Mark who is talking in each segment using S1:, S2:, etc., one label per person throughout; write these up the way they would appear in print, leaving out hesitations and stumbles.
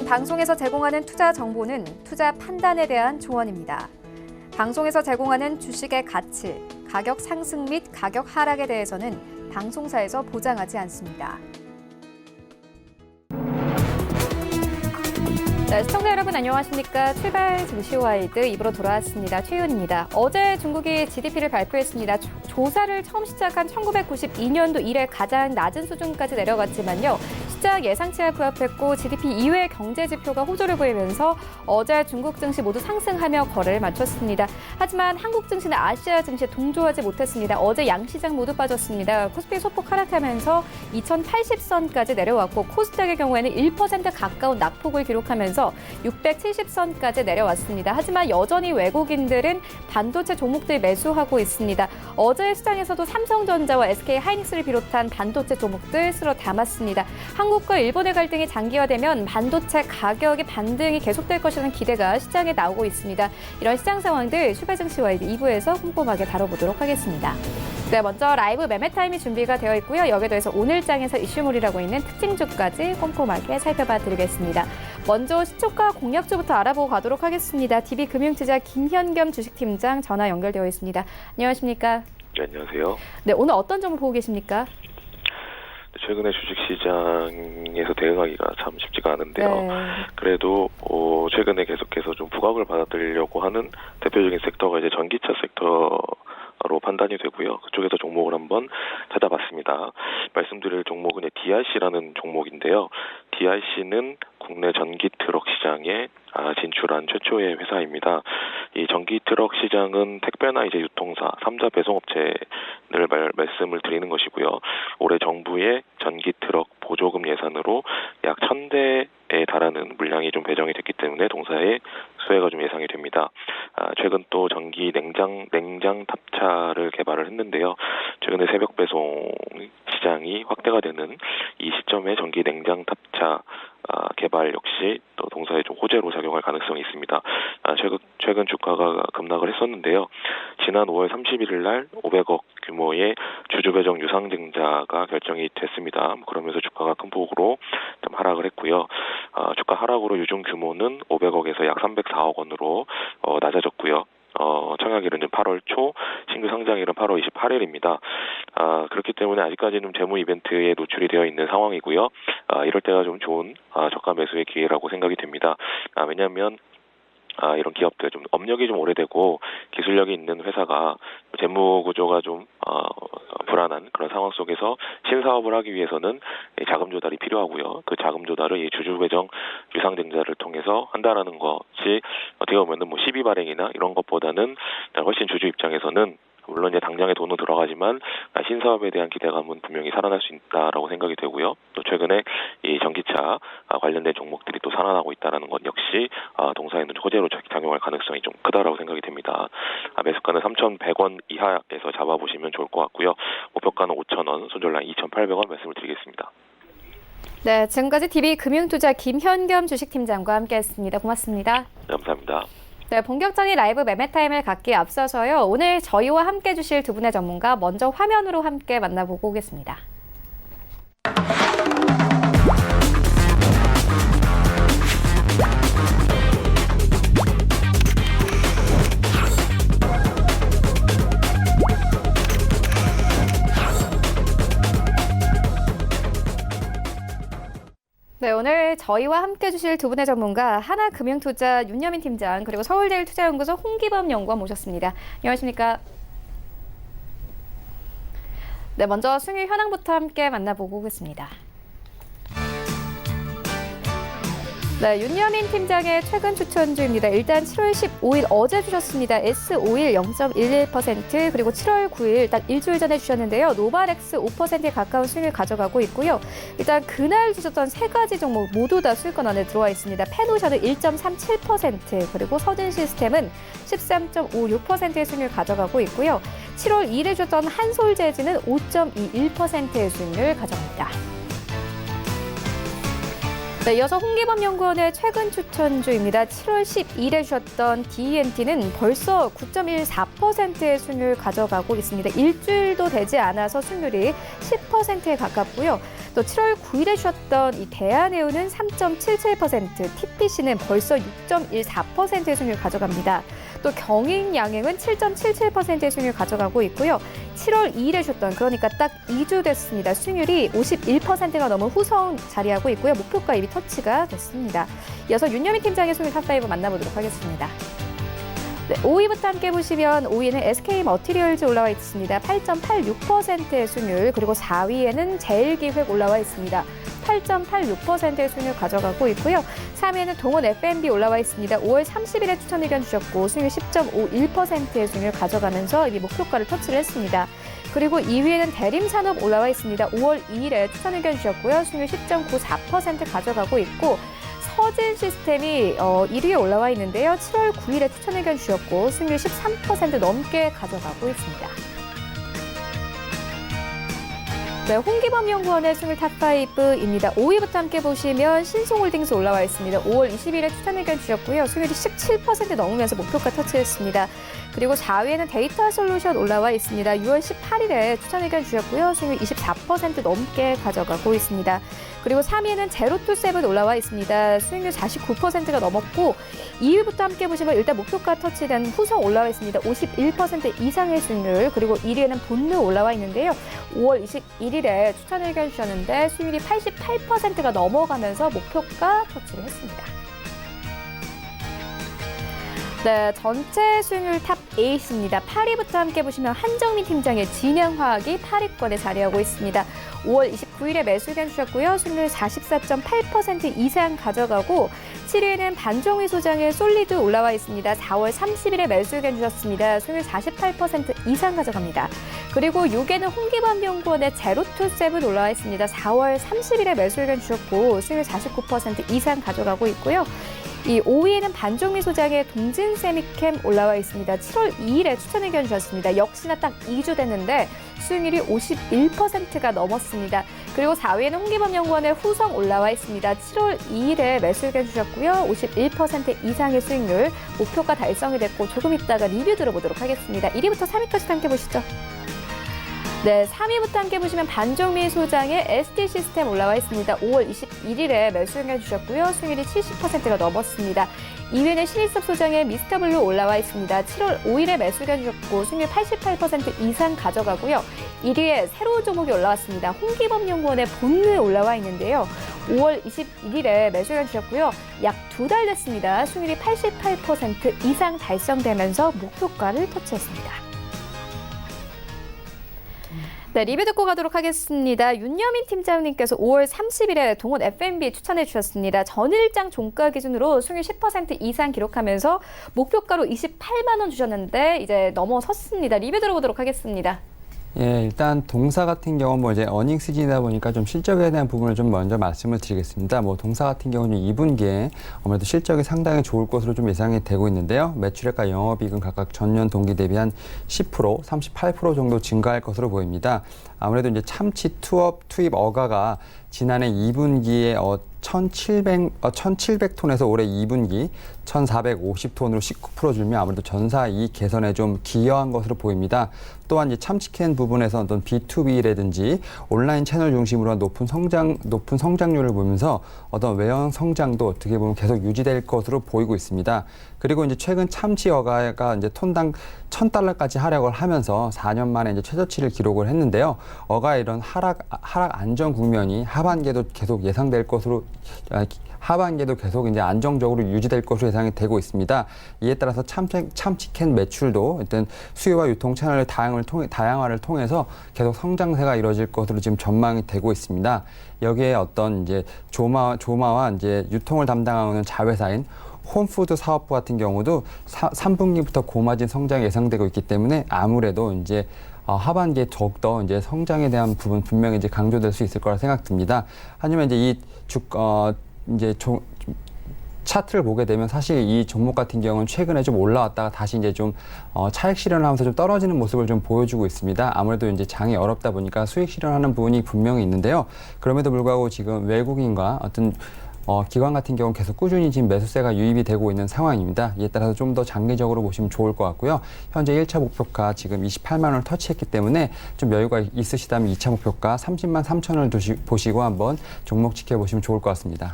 S1: 방송에서 제공하는 투자 정보는 투자 판단에 대한 조언입니다. 방송에서 제공하는 주식의 가치, 가격 상승 및 가격 하락에 대해서는 방송사에서 보장하지 않습니다. 네, 시청자 여러분 안녕하십니까? 출발 증시와이드 2부로 돌아왔습니다. 최윤입니다. 어제 중국이 GDP를 발표했습니다. 조사를 처음 시작한 1992년도 이래 가장 낮은 수준까지 내려갔지만요. 시장 예상치와 부합했고 GDP 이외의 경제 지표가 호조를 보이면서 어제 중국 증시 모두 상승하며 거래를 마쳤습니다. 하지만 한국 증시는 아시아 증시에 동조하지 못했습니다. 어제 양시장 모두 빠졌습니다. 코스피 소폭 하락하면서 2080선까지 내려왔고 코스닥의 경우에는 1% 가까운 낙폭을 기록하면서 670선까지 내려왔습니다. 하지만 여전히 외국인들은 반도체 종목들 매수하고 있습니다. 어제 시장에서도 삼성전자와 SK하이닉스를 비롯한 반도체 종목들 쓸어 담았습니다. 한국과 일본의 갈등이 장기화되면 반도체 가격의 반등이 계속될 것이라는 기대가 시장에 나오고 있습니다. 이런 시장 상황들 출발증시와이드 2부에서 꼼꼼하게 다뤄보도록 하겠습니다. 네, 먼저 라이브 매매 타임이 준비가 되어 있고요. 여기에 더해서 오늘 장에서 이슈몰이라고 있는 특징주까지 꼼꼼하게 살펴봐 드리겠습니다. 먼저 시초가 공략주부터 알아보고 가도록 하겠습니다. DB금융투자 김현겸 주식팀장 전화 연결되어 있습니다. 안녕하십니까?
S2: 네, 안녕하세요.
S1: 네, 오늘 어떤 점을 보고 계십니까?
S2: 최근에 주식시장에서 대응하기가 참 쉽지가 않은데요.
S1: 네.
S2: 그래도 최근에 계속해서 좀 부각을 받아들이려고 하는 대표적인 섹터가 이제 전기차 섹터로 판단이 되고요. 그쪽에서 종목을 한번 찾아봤습니다. 말씀드릴 종목은 DRC라는 종목인데요. DRC는 국내 전기 트럭 시장에 진출한 최초의 회사입니다. 이 전기 트럭 시장은 택배나 이제 유통사, 3자 배송업체를 말씀을 드리는 것이고요. 올해 정부의 전기 트럭 보조금 예산으로 약 1000대에 달하는 물량이 좀 배정이 됐기 때문에 동사의 수혜가 좀 예상이 됩니다. 최근 또 전기 냉장 탑차를 개발을 했는데요. 최근에 새벽 배송 시장이 확대가 되는 이 시점에 전기 냉장 탑차 개발 역시 또 동사에 좀 호재로 작용할 가능성이 있습니다. 최근 주가가 급락을 했었는데요. 지난 5월 31일 날 500억 규모의 주주 배정 유상증자가 결정이 됐습니다. 그러면서 주가가 큰 폭으로 좀 하락을 했고요. 주가 하락으로 유증 규모는 500억에서 약 304억 원으로 낮아졌고요. 청약일은 8월 초, 신규 상장일은 8월 28일입니다. 그렇기 때문에 아직까지는 재무 이벤트에 노출이 되어 있는 상황이고요. 이럴 때가 좀 좋은 저가 매수의 기회라고 생각이 됩니다. 왜냐하면 이런 기업들 좀 업력이 좀 오래되고 기술력이 있는 회사가 재무 구조가 좀 불안한 그런 상황 속에서 신사업을 하기 위해서는 자금 조달이 필요하고요. 그 자금 조달을 이 주주 배정 유상증자를 통해서 한다라는 것이 어떻게 보면은 뭐 시비 발행이나 이런 것보다는 훨씬 주주 입장에서는 물론 이제 당장에 돈은 들어가지만 신사업에 대한 기대감은 분명히 살아날 수 있다라고 생각이 되고요. 또 최근에 이 전기차 관련된 종목들이 또 살아나고 있다라는 것 역시 동사에는 호재로 작용할 가능성이 좀 크다라고 생각이 됩니다. 매수가는 3,100원 이하에서 잡아보시면 좋을 것 같고요. 목표가는 5,000원, 손절라인 2,800원 말씀을 드리겠습니다.
S1: 네, 지금까지 DB금융투자 김현겸 주식팀장과 함께했습니다. 고맙습니다.
S2: 네, 감사합니다.
S1: 네, 본격적인 라이브 매매 타임을 갖기에 앞서서요. 오늘 저희와 함께 해주실 두 분의 전문가 먼저 화면으로 함께 만나보고 오겠습니다. 네, 오늘 저희와 함께 해주실 두 분의 전문가 하나금융투자 윤여민 팀장 그리고 서울제일투자연구소 홍기범 연구원 모셨습니다. 안녕하십니까? 네, 먼저 수익 현황부터 함께 만나보고 오겠습니다. 네, 윤여민 팀장의 최근 추천주입니다. 일단 7월 15일 어제 주셨습니다. S51 0.11% 그리고 7월 9일 딱 일주일 전에 주셨는데요. 노바렉스 5%에 가까운 수익을 가져가고 있고요. 일단 그날 주셨던 세 가지 종목 모두 다 수익권 안에 들어와 있습니다. 페노션은 1.37% 그리고 서진시스템은 13.56%의 수익을 가져가고 있고요. 7월 2일에 주셨던 한솔재즈는 5.21%의 수익을 가져갑니다. 네, 이어서 홍기범 연구원의 최근 추천주입니다. 7월 12일에 주셨던 DENT는 벌써 9.14%의 수익률 가져가고 있습니다. 일주일도 되지 않아서 수익률이 10%에 가깝고요. 또 7월 9일에 주셨던 이 대한해운은 3.77%, TPC는 벌써 6.14%의 수익률 가져갑니다. 또 경인양행은 7.77%의 수익률 가져가고 있고요. 7월 2일에 주셨던, 그러니까 딱 2주 됐습니다. 수익률이 51%가 넘은 후성 자리하고 있고요. 목표가 이미 터치가 됐습니다. 이어서 윤여민 팀장의 수익률 탑5 만나보도록 하겠습니다. 네, 5위부터 함께 보시면 5위에는 SK머티리얼즈 올라와 있습니다. 8.86%의 수익률, 그리고 4위에는 제일기획 올라와 있습니다. 8.86%의 수익률 가져가고 있고요. 3위에는 동원 F&B 올라와 있습니다. 5월 30일에 추천 의견 주셨고 수익률 10.51%의 수익률 가져가면서 이미 목표가를 터치를 했습니다. 그리고 2위에는 대림산업 올라와 있습니다. 5월 2일에 추천 의견 주셨고요. 수익률 10.94% 가져가고 있고 서진 시스템이 1위에 올라와 있는데요. 7월 9일에 추천 의견 주셨고 수익률 13% 넘게 가져가고 있습니다. 네, 홍기범 연구원의 수익률 탑5입니다. 5위부터 함께 보시면 신송홀딩스 올라와 있습니다. 5월 20일에 추천 의견 주셨고요. 수익률이 17% 넘으면서 목표가 터치했습니다. 그리고 4위에는 데이터 솔루션 올라와 있습니다. 6월 18일에 추천 의견 주셨고요. 수익률 24% 넘게 가져가고 있습니다. 그리고 3위에는 제로투세븐 올라와 있습니다. 수익률 49%가 넘었고 2위부터 함께 보시면 일단 목표가 터치된 후성 올라와 있습니다. 51% 이상의 수익률. 그리고 1위에는 본느 올라와 있는데요. 5월 21일에 추천 의견 주셨는데 수익률이 88%가 넘어가면서 목표가 터치를 했습니다. 네, 전체 수익률 탑 8입니다. 8위부터 함께 보시면 한정민 팀장의 진양화학이 8위권에 자리하고 있습니다. 5월 29일에 매수 의견 주셨고요. 수익률 44.8% 이상 가져가고 7위에는 반종희 소장의 솔리드 올라와 있습니다. 4월 30일에 매수 의견 주셨습니다. 수익률 48% 이상 가져갑니다. 그리고 6위에는 홍기범 연구원의 제로투세븐 올라와 있습니다. 4월 30일에 매수 의견 주셨고 수익률 49% 이상 가져가고 있고요. 이 5위에는 반종미 소장의 동진세미캠 올라와 있습니다. 7월 2일에 추천 의견 주셨습니다. 역시나 딱 2주 됐는데 수익률이 51%가 넘었습니다. 그리고 4위에는 홍기범 연구원의 후성 올라와 있습니다. 7월 2일에 매수 의견 주셨고요. 51% 이상의 수익률, 목표가 달성이 됐고 조금 있다가 리뷰 들어보도록 하겠습니다. 1위부터 3위까지 함께 보시죠. 네, 3위부터 함께 보시면 반종미 소장의 ST 시스템 올라와 있습니다. 5월 21일에 매수 의견 주셨고요. 수익률이 70%가 넘었습니다. 2위는 신일섭 소장의 미스터블루 올라와 있습니다. 7월 5일에 매수 의견 주셨고 수익률 88% 이상 가져가고요. 1위에 새로운 종목이 올라왔습니다. 홍기범 연구원의 본느 올라와 있는데요. 5월 21일에 매수 의견 주셨고요. 약 2달 됐습니다. 수익률이 88% 이상 달성되면서 목표가를 터치했습니다. 네, 리뷰 듣고 가도록 하겠습니다. 윤여민 팀장님께서 5월 30일에 동원 F&B 추천해 주셨습니다. 전일장 종가 기준으로 수익률 10% 이상 기록하면서 목표가로 28만 원 주셨는데 이제 넘어섰습니다. 리뷰 들어보도록 하겠습니다.
S3: 예, 일단 동사 같은 경우는 뭐 이제 어닝 시즌이다 보니까 좀 실적에 대한 부분을 좀 먼저 말씀을 드리겠습니다. 뭐 동사 같은 경우는 2분기에 아무래도 실적이 상당히 좋을 것으로 좀 예상이 되고 있는데요. 매출액과 영업이익은 각각 전년 동기 대비 한 10%, 38% 정도 증가할 것으로 보입니다. 아무래도 이제 참치 투입 어가가 지난해 2분기에 1,700톤에서 올해 2분기 1,450톤으로 19% 줄면 아무래도 전사 이익 개선에 좀 기여한 것으로 보입니다. 또한 이제 참치캔 부분에서 어떤 B2B라든지 온라인 채널 중심으로 한 높은 성장률을 보면서 어떤 외형 성장도 어떻게 보면 계속 유지될 것으로 보이고 있습니다. 그리고 이제 최근 참치 어가가 이제 톤당 $1,000까지 하락을 하면서 4년 만에 이제 최저치를 기록을 했는데요. 어가의 이런 하락 안정 국면이 하반기에도 계속 예상될 것으로 하반기에도 계속 이제 안정적으로 유지될 것으로 예상이 되고 있습니다. 이에 따라서 참치캔 매출도 일단 수요와 유통 채널의 다양화를 통해서 계속 성장세가 이뤄질 것으로 지금 전망이 되고 있습니다. 여기에 어떤 이제 조마와 이제 유통을 담당하는 자회사인 홈푸드 사업부 같은 경우도 3분기부터 고마진 성장이 예상되고 있기 때문에 아무래도 이제 하반기에 더욱더 이제 성장에 대한 부분 분명히 이제 강조될 수 있을 거라 생각됩니다. 하지만 이제 차트를 보게 되면 사실 이 종목 같은 경우는 최근에 좀 올라왔다가 다시 이제 좀 차익 실현을 하면서 좀 떨어지는 모습을 좀 보여주고 있습니다. 아무래도 이제 장이 어렵다 보니까 수익 실현하는 부분이 분명히 있는데요. 그럼에도 불구하고 지금 외국인과 어떤 기관 같은 경우는 계속 꾸준히 지금 매수세가 유입이 되고 있는 상황입니다. 이에 따라서 좀 더 장기적으로 보시면 좋을 것 같고요. 현재 1차 목표가 지금 28만 원을 터치했기 때문에 좀 여유가 있으시다면 2차 목표가 30만 3천 원을 보시고 한번 종목 지켜보시면 좋을 것 같습니다.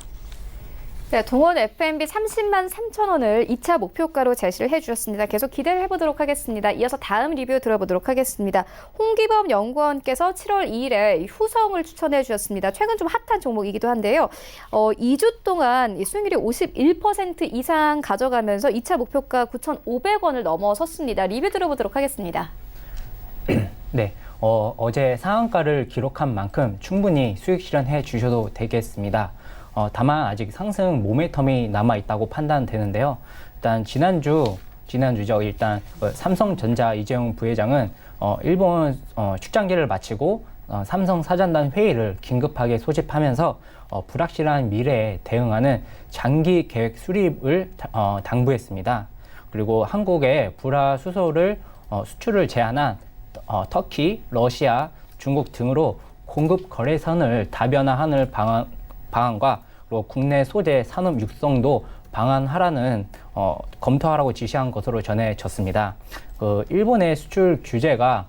S1: 네, 동원 F&B 30만 3천 원을 2차 목표가로 제시를 해주셨습니다. 계속 기대를 해보도록 하겠습니다. 이어서 다음 리뷰 들어보도록 하겠습니다. 홍기범 연구원께서 7월 2일에 후성을 추천해 주셨습니다. 최근 좀 핫한 종목이기도 한데요. 2주 동안 이 수익률이 51% 이상 가져가면서 2차 목표가 9,500원을 넘어섰습니다. 리뷰 들어보도록 하겠습니다.
S4: 네, 어제 상한가를 기록한 만큼 충분히 수익 실현해 주셔도 되겠습니다. 다만 아직 상승 모멘텀이 남아 있다고 판단되는데요. 일단 지난주죠. 일단 삼성전자 이재용 부회장은 일본 출장기를 마치고 삼성 사전단 회의를 긴급하게 소집하면서 불확실한 미래에 대응하는 장기 계획 수립을 당부했습니다. 그리고 한국의 불화 수소를 수출을 제한한 터키, 러시아, 중국 등으로 공급 거래선을 다변화하는 방안과 그리고 국내 소재 산업 육성도 방안하라는 검토하라고 지시한 것으로 전해졌습니다. 일본의 수출 규제가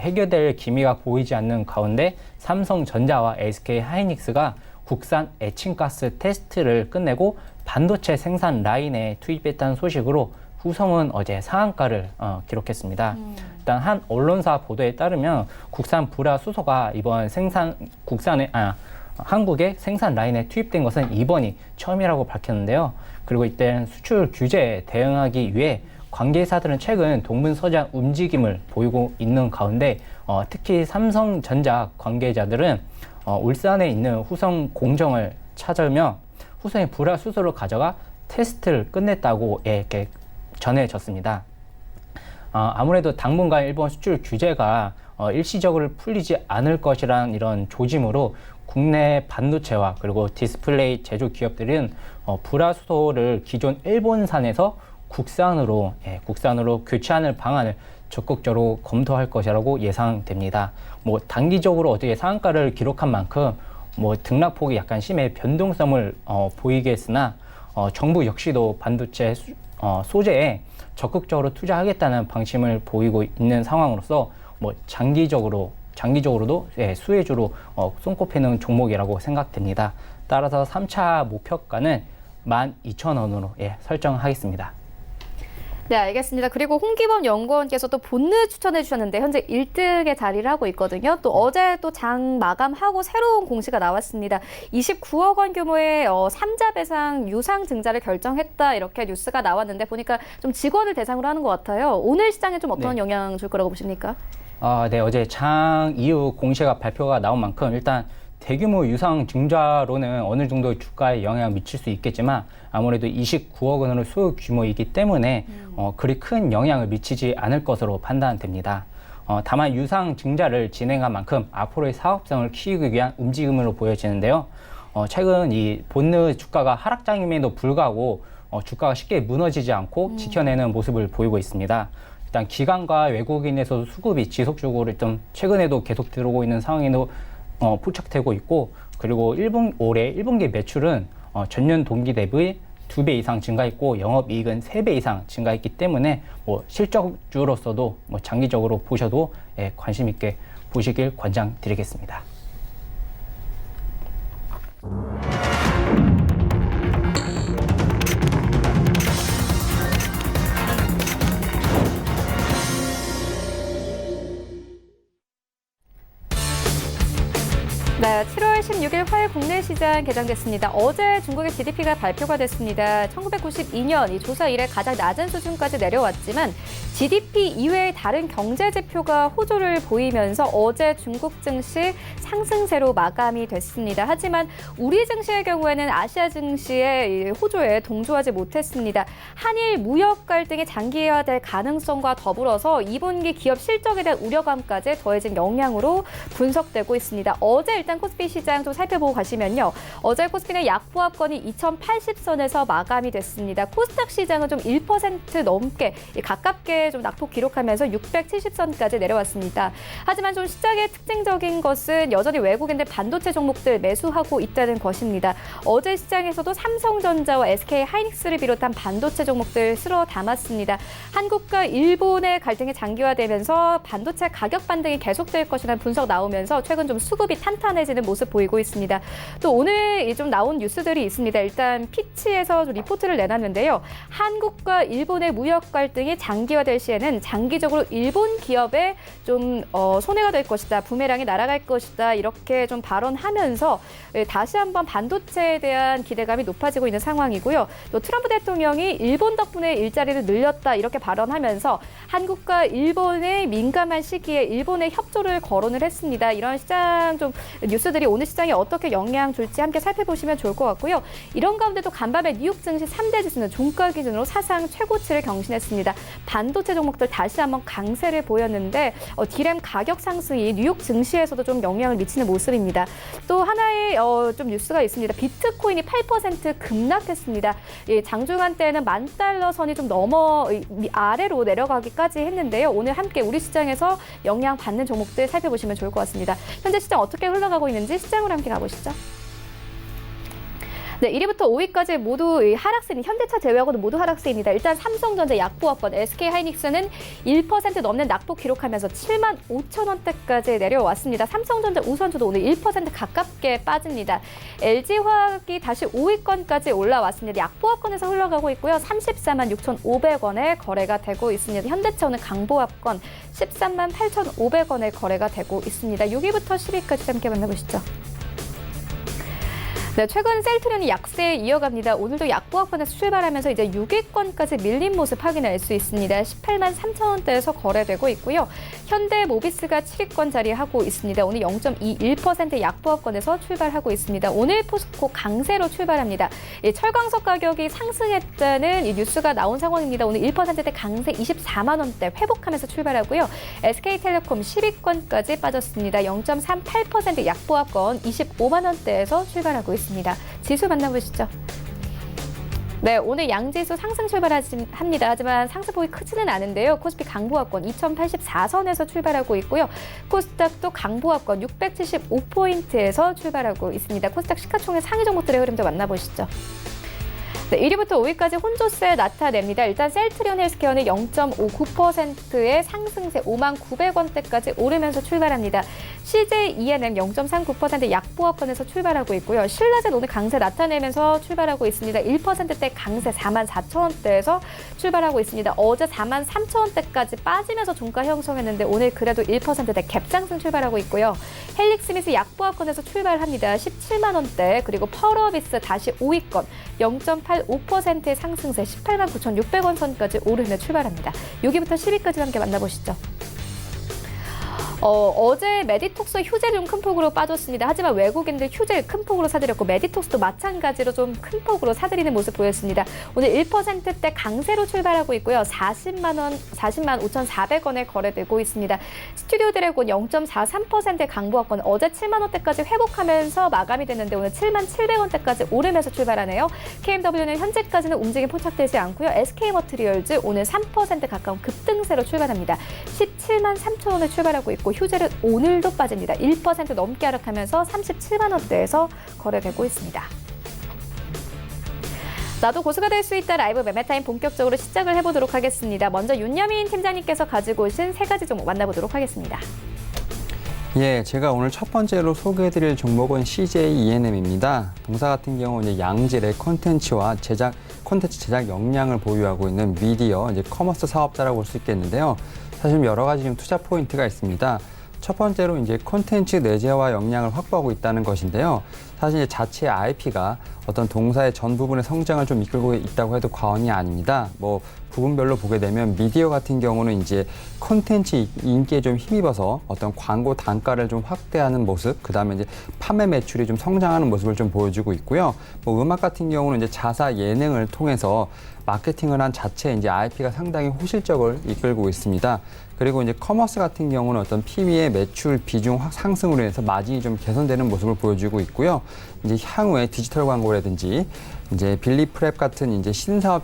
S4: 해결될 기미가 보이지 않는 가운데 삼성전자와 SK하이닉스가 국산 에칭가스 테스트를 끝내고 반도체 생산 라인에 투입했다는 소식으로 후성은 어제 상한가를 기록했습니다. 일단 한 언론사 보도에 따르면 국산 불화 수소가 이번 한국의 생산 라인에 투입된 것은 이번이 처음이라고 밝혔는데요. 그리고 이때는 수출 규제에 대응하기 위해 관계사들은 최근 동분서장 움직임을 보이고 있는 가운데 특히 삼성전자 관계자들은 울산에 있는 후성 공정을 찾으며 후성의 불화 수소를 가져가 테스트를 끝냈다고 이렇게 전해졌습니다. 아무래도 당분간 일본 수출 규제가 일시적으로 풀리지 않을 것이라는 이런 조짐으로 국내 반도체와 그리고 디스플레이 제조 기업들은 불화수소를 기존 일본산에서 국산으로 교체하는 방안을 적극적으로 검토할 것이라고 예상됩니다. 단기적으로 어떻게 상한가를 기록한 만큼 등락폭이 약간 심해 변동성을 보이게 했으나 정부 역시도 반도체 소재에 적극적으로 투자하겠다는 방침을 보이고 있는 상황으로서 장기적으로도 수혜주로 손꼽히는 종목이라고 생각됩니다. 따라서 3차 목표가는 12,000원으로 설정하겠습니다.
S1: 네, 알겠습니다. 그리고 홍기범 연구원께서 또 본느 추천해 주셨는데 현재 1등에 자리를 하고 있거든요. 또 어제 또 장 마감하고 새로운 공시가 나왔습니다. 29억 원 규모의 3자 배상 유상 증자를 결정했다 이렇게 뉴스가 나왔는데 보니까 좀 직원을 대상으로 하는 것 같아요. 오늘 시장에 좀 어떤 영향 줄 거라고 보십니까?
S4: 네, 어제 장 이후 공시가 발표가 나온 만큼 일단 대규모 유상 증자로는 어느 정도 주가에 영향을 미칠 수 있겠지만 아무래도 29억 원으로 소유 규모이기 때문에 그리 큰 영향을 미치지 않을 것으로 판단됩니다. 다만 유상 증자를 진행한 만큼 앞으로의 사업성을 키우기 위한 움직임으로 보여지는데요. 최근 이 본느 주가가 하락장임에도 불구하고 주가가 쉽게 무너지지 않고 지켜내는 모습을 보이고 있습니다. 일단 기관과 외국인에서도 수급이 지속적으로 좀 최근에도 계속 들어오고 있는 상황에도 포착되고 있고 그리고 올해 1분기 매출은 전년 동기 대비 2배 이상 증가했고 영업이익은 3배 이상 증가했기 때문에 실적주로서도 장기적으로 보셔도 관심 있게 보시길 권장드리겠습니다.
S1: 네, 7월 16일 화요일 국내 시장 개장됐습니다. 어제 중국의 GDP가 발표가 됐습니다. 1992년 이 조사 이래 가장 낮은 수준까지 내려왔지만 GDP 이외의 다른 경제 지표가 호조를 보이면서 어제 중국 증시 상승세로 마감이 됐습니다. 하지만 우리 증시의 경우에는 아시아 증시의 호조에 동조하지 못했습니다. 한일 무역 갈등이 장기화될 가능성과 더불어서 2분기 기업 실적에 대한 우려감까지 더해진 영향으로 분석되고 있습니다. 어제 일단 일단 코스피 시장 좀 살펴보고 가시면요. 어제 코스피는 약보합권이 2080선에서 마감이 됐습니다. 코스닥 시장은 좀 1% 넘게 가깝게 좀 낙폭 기록하면서 670선까지 내려왔습니다. 하지만 좀 시장의 특징적인 것은 여전히 외국인들 반도체 종목들 매수하고 있다는 것입니다. 어제 시장에서도 삼성전자와 SK 하이닉스를 비롯한 반도체 종목들 쓸어 담았습니다. 한국과 일본의 갈등이 장기화되면서 반도체 가격 반등이 계속될 것이라는 분석 나오면서 최근 좀 수급이 탄탄해지는 모습 보이고 있습니다. 또 오늘 좀 나온 뉴스들이 있습니다. 일단 피치에서 좀 리포트를 내놨는데요. 한국과 일본의 무역 갈등이 장기화될 시에는 장기적으로 일본 기업에 좀 손해가 될 것이다. 부메랑이 날아갈 것이다. 이렇게 좀 발언하면서 다시 한번 반도체에 대한 기대감이 높아지고 있는 상황이고요. 또 트럼프 대통령이 일본 덕분에 일자리를 늘렸다. 이렇게 발언하면서 한국과 일본의 민감한 시기에 일본의 협조를 거론을 했습니다. 이런 시장 좀 뉴스들이 오늘 시장에 어떻게 영향 줄지 함께 살펴보시면 좋을 것 같고요. 이런 가운데도 간밤에 뉴욕 증시 3대 지수는 종가 기준으로 사상 최고치를 경신했습니다. 반도체 종목들 다시 한번 강세를 보였는데 디램 가격 상승이 뉴욕 증시에서도 좀 영향을 미치는 모습입니다. 또 하나의 좀 뉴스가 있습니다. 비트코인이 8% 급락했습니다. 장중한 때는 $10,000 선이 좀 넘어 아래로 내려가기까지 했는데요. 오늘 함께 우리 시장에서 영향받는 종목들 살펴보시면 좋을 것 같습니다. 현재 시장 어떻게 흘러가고 있는지 시장으로 함께 가보시죠. 네, 1위부터 5위까지 모두 하락세인 현대차 제외하고는 모두 하락세입니다. 일단 삼성전자 약보합권, SK 하이닉스는 1% 넘는 낙폭 기록하면서 75,000원대까지 내려왔습니다. 삼성전자 우선주도 오늘 1% 가깝게 빠집니다. LG화학이 다시 5위권까지 올라왔습니다. 약보합권에서 흘러가고 있고요. 346,500원에 거래가 되고 있습니다. 현대차 오늘 강보합권 138,500원에 거래가 되고 있습니다. 6위부터 10위까지 함께 만나보시죠. 네, 최근 셀트리온이 약세 이어갑니다. 오늘도 약보합권에서 출발하면서 이제 6위권까지 밀린 모습 확인할 수 있습니다. 183,000원대에서 거래되고 있고요. 현대모비스가 7위권 자리하고 있습니다. 오늘 0.21% 약보합권에서 출발하고 있습니다. 오늘 포스코 강세로 출발합니다. 철광석 가격이 상승했다는 이 뉴스가 나온 상황입니다. 오늘 1%대 강세 24만 원대 회복하면서 출발하고요. SK텔레콤 10위권까지 빠졌습니다. 0.38% 약보합권 25만 원대에서 출발하고 있습니다. 지수 만나보시죠. 네, 오늘 양지수 상승 출발합니다. 하지만 상승폭이 크지는 않은데요. 코스피 강보합권 2084선에서 출발하고 있고요. 코스닥도 강보합권 675포인트에서 출발하고 있습니다. 코스닥 시가총액 상위 종목들의 흐름도 만나보시죠. 네, 1위부터 5위까지 혼조세 나타냅니다. 일단 셀트리온 헬스케어는 0.59%의 상승세 59,900원대까지 오르면서 출발합니다. CJ ENM 0.39% 약보합권에서 출발하고 있고요. 신라젠 오늘 강세 나타내면서 출발하고 있습니다. 1%대 강세 44,000원대에서 출발하고 있습니다. 어제 43,000원대까지 빠지면서 종가 형성했는데 오늘 그래도 1%대 갭상승 출발하고 있고요. 헬릭스미스 약보합권에서 출발합니다. 17만 원대 그리고 펄어비스 다시 5위권 0.85%의 상승세 189,600원 선까지 오르며 출발합니다. 6위부터 10위까지 함께 만나보시죠. 어제 메디톡스 휴재 좀 큰 폭으로 빠졌습니다. 하지만 외국인들 휴재 큰 폭으로 사들였고 메디톡스도 마찬가지로 좀 큰 폭으로 사들이는 모습 보였습니다. 오늘 1%대 강세로 출발하고 있고요. 40만 5,400원에 거래되고 있습니다. 스튜디오 드래곤 0.43%의 강보합권 어제 7만 원대까지 회복하면서 마감이 됐는데 오늘 7만 700원대까지 오르면서 출발하네요. KMW는 현재까지는 움직임 포착되지 않고요. SK머트리얼즈 오늘 3% 가까운 급등세로 출발합니다. 17만 3,000원에 출발하고 있고 휴재는 오늘도 빠집니다. 1% 넘게 하락하면서 37만 원대에서 거래되고 있습니다. 나도 고수가 될 수 있다 라이브 매매타임 본격적으로 시작을 해보도록 하겠습니다. 먼저 윤여민 팀장님께서 가지고 오신 세 가지 종목 만나보도록 하겠습니다.
S3: 예, 제가 오늘 첫 번째로 소개해드릴 종목은 CJ ENM입니다. 동사 같은 경우 이제 양질의 콘텐츠 제작 역량을 보유하고 있는 미디어, 이제 커머스 사업자라고 볼 수 있겠는데요. 사실 여러 가지 좀 투자 포인트가 있습니다. 첫 번째로 이제 콘텐츠 내재화 역량을 확보하고 있다는 것인데요. 사실 자체 IP가 어떤 동사의 전 부분의 성장을 좀 이끌고 있다고 해도 과언이 아닙니다. 뭐 부분별로 보게 되면 미디어 같은 경우는 이제 콘텐츠 인기에 좀 힘입어서 어떤 광고 단가를 좀 확대하는 모습, 그다음에 이제 판매 매출이 좀 성장하는 모습을 좀 보여주고 있고요. 뭐 음악 같은 경우는 이제 자사 예능을 통해서 마케팅을 한 자체 이제 IP가 상당히 호실적을 이끌고 있습니다. 그리고 이제 커머스 같은 경우는 어떤 PB의 매출 비중 상승으로 인해서 마진이 좀 개선되는 모습을 보여주고 있고요. 이제 향후에 디지털 광고라든지 이제 빌리 프랩 같은 이제 신사업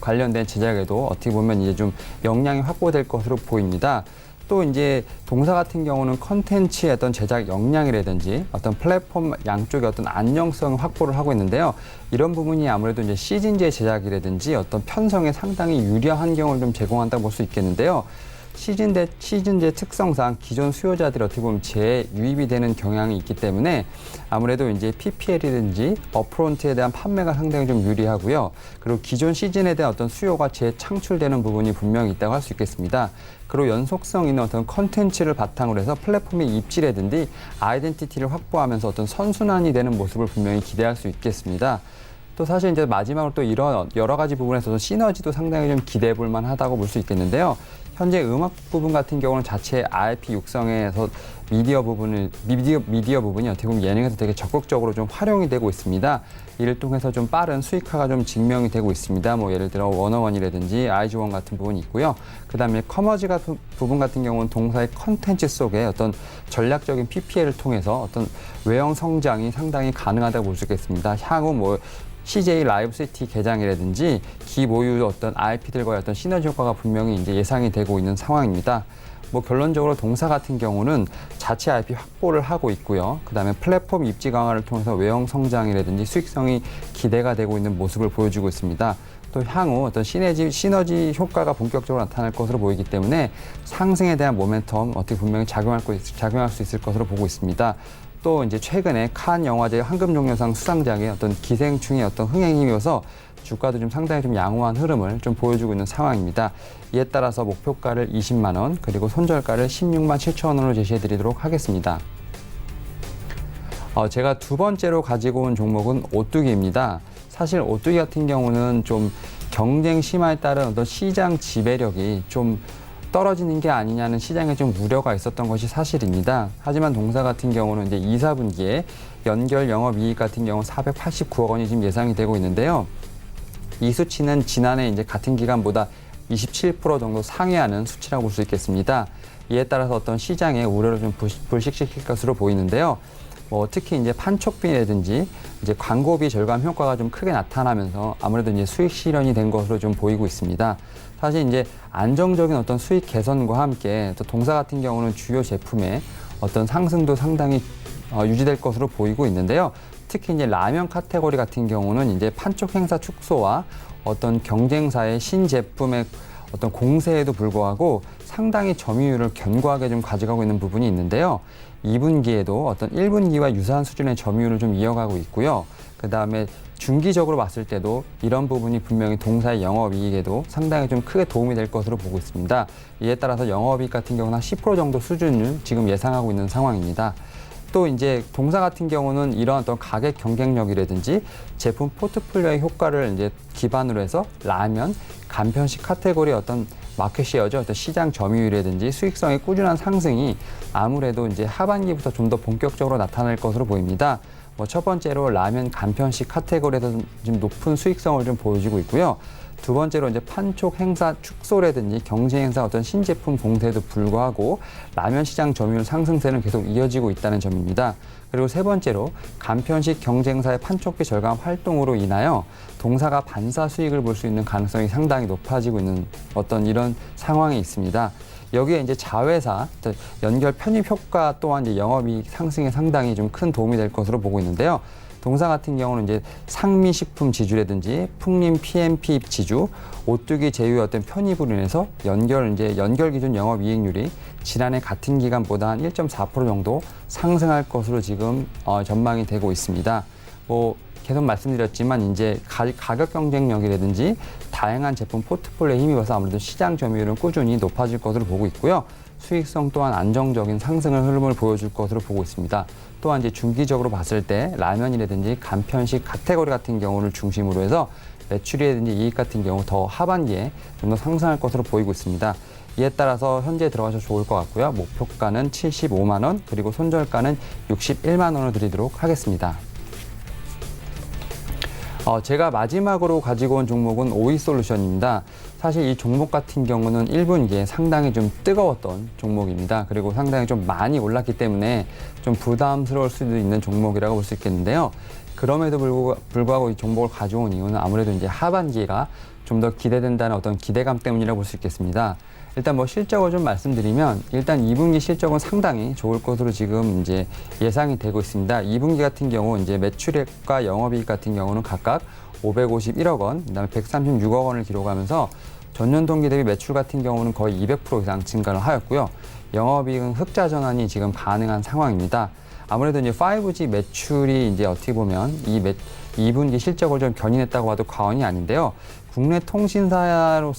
S3: 관련된 제작에도 어떻게 보면 이제 좀 역량이 확보될 것으로 보입니다. 또 이제 동사 같은 경우는 컨텐츠의 어떤 제작 역량이라든지 어떤 플랫폼 양쪽의 어떤 안정성 확보를 하고 있는데요. 이런 부분이 아무래도 이제 시즌제 제작이라든지 어떤 편성에 상당히 유리한 환경을 좀 제공한다고 볼 수 있겠는데요. 시즌제 특성상 기존 수요자들이 어떻게 보면 재유입이 되는 경향이 있기 때문에 아무래도 이제 PPL이든지 업프론트에 대한 판매가 상당히 좀 유리하고요. 그리고 기존 시즌에 대한 어떤 수요가 재창출되는 부분이 분명히 있다고 할 수 있겠습니다. 그리고 연속성 있는 어떤 컨텐츠를 바탕으로 해서 플랫폼의 입지라든지 아이덴티티를 확보하면서 어떤 선순환이 되는 모습을 분명히 기대할 수 있겠습니다. 또 사실 이제 마지막으로 또 이런 여러 가지 부분에서 시너지도 상당히 좀 기대해 볼 만하다고 볼 수 있겠는데요. 현재 음악 부분 같은 경우는 자체 IP 육성에서 미디어 부분이 어떻게 보면 예능에서 되게 적극적으로 좀 활용이 되고 있습니다. 이를 통해서 좀 빠른 수익화가 좀 증명이 되고 있습니다. 뭐 예를 들어 워너원이라든지 아이즈원 같은 부분이 있고요. 그다음에 커머지 같은 부분 같은 경우는 동사의 컨텐츠 속에 어떤 전략적인 PPL을 통해서 어떤 외형 성장이 상당히 가능하다고 볼 수 있겠습니다. 향후 뭐 CJ 라이브 시티 개장이라든지 기모유 어떤 IP들과의 어떤 시너지 효과가 분명히 이제 예상이 되고 있는 상황입니다. 뭐 결론적으로 동사 같은 경우는 자체 IP 확보를 하고 있고요. 그다음에 플랫폼 입지 강화를 통해서 외형 성장이라든지 수익성이 기대가 되고 있는 모습을 보여주고 있습니다. 또 향후 어떤 시너지 효과가 본격적으로 나타날 것으로 보이기 때문에 상승에 대한 모멘텀 어떻게 분명히 작용할 수 있을 것으로 보고 있습니다. 또 이제 최근에 칸 영화제 황금종려상 수상작의 어떤 기생충의 어떤 흥행에 힘입어서 주가도 좀 상당히 좀 양호한 흐름을 좀 보여주고 있는 상황입니다. 이에 따라서 목표가를 20만 원 그리고 손절가를 16만 7천 원으로 제시해 드리도록 하겠습니다. 제가 두 번째로 가지고 온 종목은 오뚜기입니다. 사실 오뚜기 같은 경우는 좀 경쟁 심화에 따른 어떤 시장 지배력이 좀 떨어지는 게 아니냐는 시장에 좀 우려가 있었던 것이 사실입니다. 하지만 동사 같은 경우는 이제 2, 4분기에 연결 영업이익 같은 경우 489억 원이 지금 예상이 되고 있는데요. 이 수치는 지난해 이제 같은 기간보다 27% 정도 상회하는 수치라고 볼 수 있겠습니다. 이에 따라서 어떤 시장의 우려를 좀 불식시킬 것으로 보이는데요. 특히 이제 판촉비라든지 이제 광고비 절감 효과가 좀 크게 나타나면서 아무래도 이제 수익 실현이 된 것으로 좀 보이고 있습니다. 사실 이제 안정적인 어떤 수익 개선과 함께 또 동사 같은 경우는 주요 제품의 어떤 상승도 상당히 유지될 것으로 보이고 있는데요. 특히 이제 라면 카테고리 같은 경우는 이제 판촉 행사 축소와 어떤 경쟁사의 신제품의 어떤 공세에도 불구하고 상당히 점유율을 견고하게 좀 가져가고 있는 부분이 있는데요. 2분기에도 어떤 1분기와 유사한 수준의 점유율을 좀 이어가고 있고요. 그 다음에 중기적으로 봤을 때도 이런 부분이 분명히 동사의 영업이익에도 상당히 좀 크게 도움이 될 것으로 보고 있습니다. 이에 따라서 영업이익 같은 경우는 한 10% 정도 수준을 지금 예상하고 있는 상황입니다. 또 이제 동사 같은 경우는 이런 어떤 가격 경쟁력이라든지 제품 포트폴리오의 효과를 이제 기반으로 해서 라면, 간편식 카테고리의 어떤 마켓 쉐어죠. 어떤 시장 점유율이라든지 수익성의 꾸준한 상승이 아무래도 이제 하반기부터 좀 더 본격적으로 나타날 것으로 보입니다. 첫 번째로 라면 간편식 카테고리에서 좀 높은 수익성을 좀 보여주고 있고요. 두 번째로 이제 판촉 행사 축소라든지 경쟁 행사 어떤 신제품 공세에도 불구하고 라면 시장 점유율 상승세는 계속 이어지고 있다는 점입니다. 그리고 세 번째로 간편식 경쟁사의 판촉비 절감 활동으로 인하여 동사가 반사 수익을 볼 수 있는 가능성이 상당히 높아지고 있는 어떤 이런 상황이 있습니다. 여기에 이제 자회사 연결 편입 효과 또한 이제 영업이익 상승에 상당히 좀 큰 도움이 될 것으로 보고 있는데요. 동사 같은 경우는 이제 상미식품 지주라든지 풍림 PMP 지주, 오뚜기 제휴의 어떤 편입으로 인해서 연결 기준 영업이익률이 지난해 같은 기간보다 한 1.4% 정도 상승할 것으로 지금 전망이 되고 있습니다. 계속 말씀드렸지만 이제 가격 경쟁력이라든지 다양한 제품 포트폴리오에 힘입어서 아무래도 시장 점유율은 꾸준히 높아질 것으로 보고 있고요. 수익성 또한 안정적인 상승을 흐름을 보여줄 것으로 보고 있습니다. 또한 이제 중기적으로 봤을 때 라면이라든지 간편식 카테고리 같은 경우를 중심으로 해서 매출이라든지 이익 같은 경우 더 하반기에 좀 더 상승할 것으로 보이고 있습니다. 이에 따라서 현재 들어가셔도 좋을 것 같고요. 목표가는 75만 원, 그리고 손절가는 61만 원을 드리도록 하겠습니다. 제가 마지막으로 가지고 온 종목은 오이솔루션입니다. 사실 이 종목 같은 경우는 1분기에 상당히 좀 뜨거웠던 종목입니다. 그리고 상당히 좀 많이 올랐기 때문에 좀 부담스러울 수도 있는 종목이라고 볼 수 있겠는데요. 그럼에도 불구하고 이 종목을 가져온 이유는 아무래도 이제 하반기가 좀 더 기대된다는 어떤 기대감 때문이라고 볼 수 있겠습니다. 일단 뭐 실적을 좀 말씀드리면 일단 2분기 실적은 상당히 좋을 것으로 지금 이제 예상이 되고 있습니다. 2분기 같은 경우 이제 매출액과 영업이익 같은 경우는 각각 551억 원, 그다음에 136억 원을 기록하면서 전년 동기 대비 매출 같은 경우는 거의 200% 이상 증가를 하였고요. 영업이익은 흑자 전환이 지금 가능한 상황입니다. 아무래도 이제 5G 매출이 이제 어떻게 보면 2분기 실적을 좀 견인했다고 해도 과언이 아닌데요. 국내 통신사였던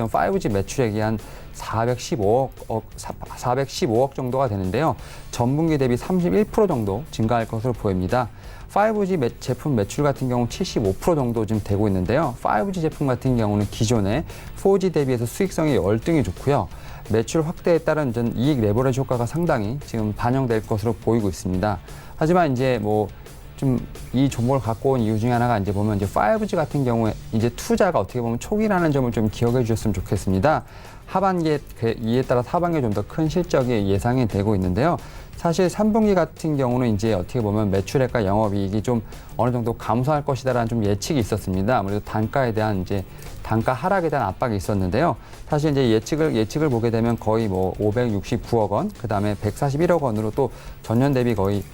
S3: 5G 매출액이 한 415억 정도가 되는데요. 전분기 대비 31% 정도 증가할 것으로 보입니다. 5G 제품 매출 같은 경우 75% 정도 지금 되고 있는데요. 5G 제품 같은 경우는 기존에 4G 대비해서 수익성이 월등히 좋고요. 매출 확대에 따른 전 이익 레버리지 효과가 상당히 지금 반영될 것으로 보이고 있습니다. 하지만 이제 뭐 좀 이 종목을 갖고 온 이유 중에 하나가 이제 보면 이제 5G 같은 경우에 이제 투자가 어떻게 보면 초기라는 점을 좀 기억해 주셨으면 좋겠습니다. 하반기에 이에 따라 하반기에 좀 더 큰 실적이 예상이 되고 있는데요. 사실 3분기 같은 경우는 이제 어떻게 보면 매출액과 영업이익이 좀 어느 정도 감소할 것이다라는 좀 예측이 있었습니다. 아무래도 단가에 대한 이제 단가 하락에 대한 압박이 있었는데요. 사실 이제 예측을 보게 되면 거의 뭐 569억 원, 그다음에 141억 원으로 또 전년 대비 거의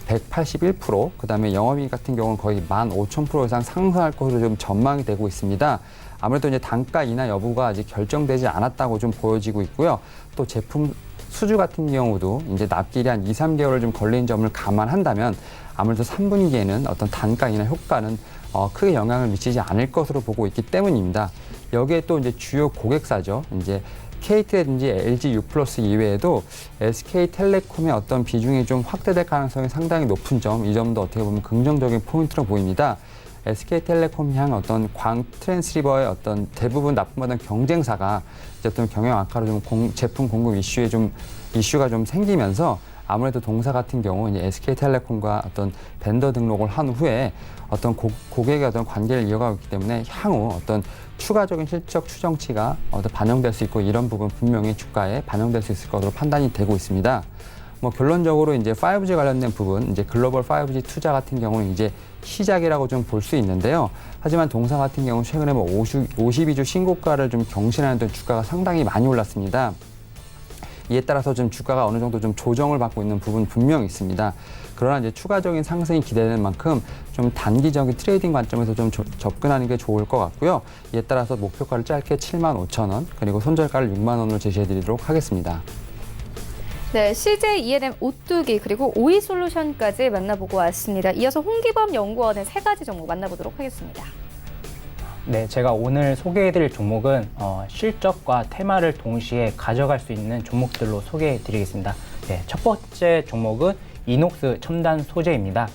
S3: 181%, 그다음에 영업이익 같은 경우는 거의 15,000% 이상 상승할 것으로 좀 전망이 되고 있습니다. 아무래도 이제 단가 인하 여부가 아직 결정되지 않았다고 좀 보여지고 있고요. 또 제품 수주 같은 경우도 이제 납기일이 한 2, 3개월을 좀 걸린 점을 감안한다면 아무래도 3분기에는 어떤 단가 인하 효과는 크게 영향을 미치지 않을 것으로 보고 있기 때문입니다. 여기에 또 이제 주요 고객사죠. 이제 KT라든지 LG U+ 이외에도 SK텔레콤의 어떤 비중이 좀 확대될 가능성이 상당히 높은 점, 이 점도 어떻게 보면 긍정적인 포인트로 보입니다. SK텔레콤이 향한 어떤 광 트랜스리버의 어떤 대부분 납품받은 경쟁사가 이제 어떤 경영 악화로 좀 제품 공급 이슈가 좀 생기면서 아무래도 동사 같은 경우 이제 SK텔레콤과 어떤 벤더 등록을 한 후에 어떤 고객의 어떤 관계를 이어가고 있기 때문에 향후 어떤 추가적인 실적 추정치가 반영될 수 있고 이런 부분 분명히 주가에 반영될 수 있을 것으로 판단이 되고 있습니다. 뭐 결론적으로 이제 5G 관련된 부분, 이제 글로벌 5G 투자 같은 경우는 이제 시작이라고 좀 볼 수 있는데요. 하지만 동사 같은 경우 최근에 뭐 52주 신고가를 좀 경신하는 등 주가가 상당히 많이 올랐습니다. 이에 따라서 좀 주가가 어느 정도 좀 조정을 받고 있는 부분 분명히 있습니다. 그러나 이제 추가적인 상승이 기대되는 만큼 좀 단기적인 트레이딩 관점에서 좀 접근하는 게 좋을 것 같고요. 이에 따라서 목표가를 짧게 75,000원, 그리고 손절가를 6만 원으로 제시해 드리도록 하겠습니다.
S1: 네, CJ ENM 오뚜기 그리고 오이솔루션까지 만나보고 왔습니다. 이어서 홍기범 연구원의 세 가지 종목 만나보도록 하겠습니다.
S4: 네, 제가 오늘 소개해드릴 종목은 실적과 테마를 동시에 가져갈 수 있는 종목들로 소개해드리겠습니다. 네, 첫 번째 종목은 이녹스 첨단 소재입니다.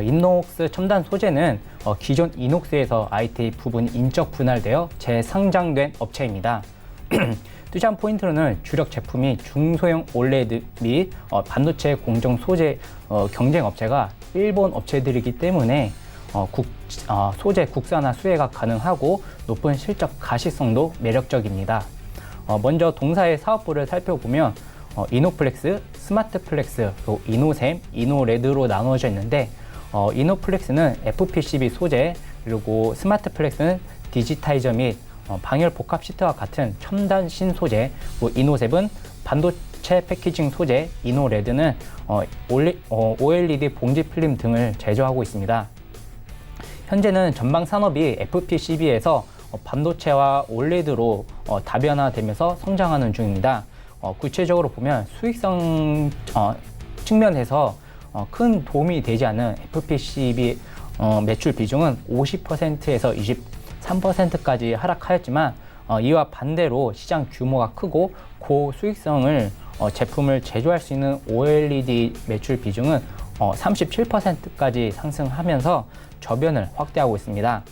S4: 이녹스 첨단 소재는 기존 이녹스에서 IT 부분이 인적 분할되어 재상장된 업체입니다. 투자한 포인트로는 주력 제품이 중소형 올레드 및 반도체 공정 소재 경쟁 업체가 일본 업체들이기 때문에 소재 국산화 수혜가 가능하고 높은 실적 가시성도 매력적입니다. 먼저 동사의 사업부를 살펴보면 이노플렉스, 스마트플렉스, 그리고 이노셈, 이노레드로 나누어져 있는데 이노플렉스는 FPCB 소재, 그리고 스마트플렉스는 디지타이저 및 방열 복합 시트와 같은 첨단 신소재, 이노셉은 반도체 패키징 소재, 이노레드는 OLED 봉지 필름 등을 제조하고 있습니다. 현재는 전방 산업이 FPCB에서 반도체와 OLED로 다변화되면서 성장하는 중입니다. 구체적으로 보면 수익성 측면에서 큰 도움이 되지 않는 FPCB 매출 비중은 50%에서 23%까지 하락하였지만 이와 반대로 시장 규모가 크고 고수익성을 제품을 제조할 수 있는 OLED 매출 비중은 37%까지 상승하면서 저변을 확대하고 있습니다.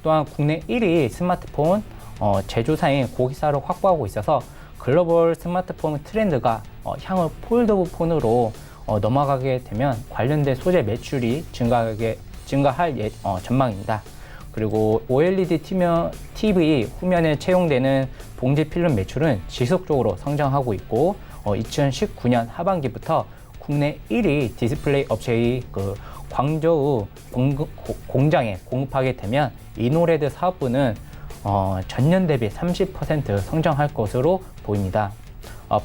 S4: 또한 국내 1위 스마트폰 제조사인 고객사를 확보하고 있어서 글로벌 스마트폰 트렌드가 향후 폴더브 폰으로 넘어가게 되면 관련된 소재 매출이 증가할 전망입니다. 그리고 OLED TV 후면에 채용되는 봉지 필름 매출은 지속적으로 성장하고 있고 2019년 하반기부터 국내 1위 디스플레이 업체의 그 광저우 공장에 공급하게 되면 이노레드 사업부는 전년 대비 30% 성장할 것으로 보입니다.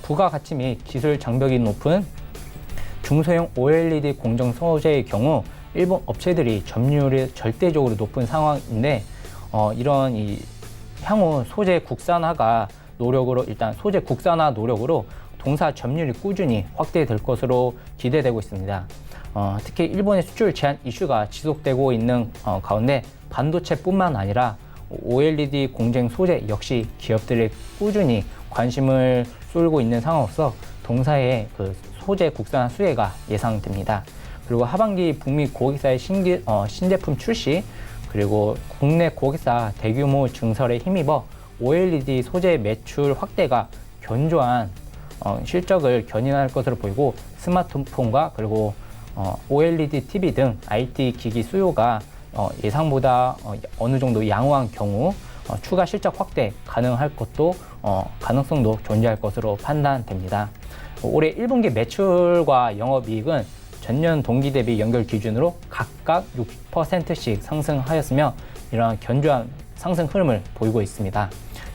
S4: 부가가치 및 기술 장벽이 높은 중소형 OLED 공정 소재의 경우 일본 업체들이 점유율이 절대적으로 높은 상황인데 이런 향후 소재 국산화 노력으로 동사 점유율이 꾸준히 확대될 것으로 기대되고 있습니다. 특히 일본의 수출 제한 이슈가 지속되고 있는 가운데 반도체뿐만 아니라 OLED 공정 소재 역시 기업들이 꾸준히 관심을 쏠고 있는 상황으로서 동사의 그 소재 국산화 수혜가 예상됩니다. 그리고 하반기 북미 고객사의 신제품 출시, 그리고 국내 고객사 대규모 증설에 힘입어 OLED 소재 매출 확대가 견조한 실적을 견인할 것으로 보이고, 스마트폰과 그리고 OLED TV 등 IT 기기 수요가 예상보다 어느 정도 양호한 경우 추가 실적 확대 가능할 것도 가능성도 존재할 것으로 판단됩니다. 올해 1분기 매출과 영업이익은 전년 동기 대비 연결 기준으로 각각 6%씩 상승하였으며 이러한 견조한 상승 흐름을 보이고 있습니다.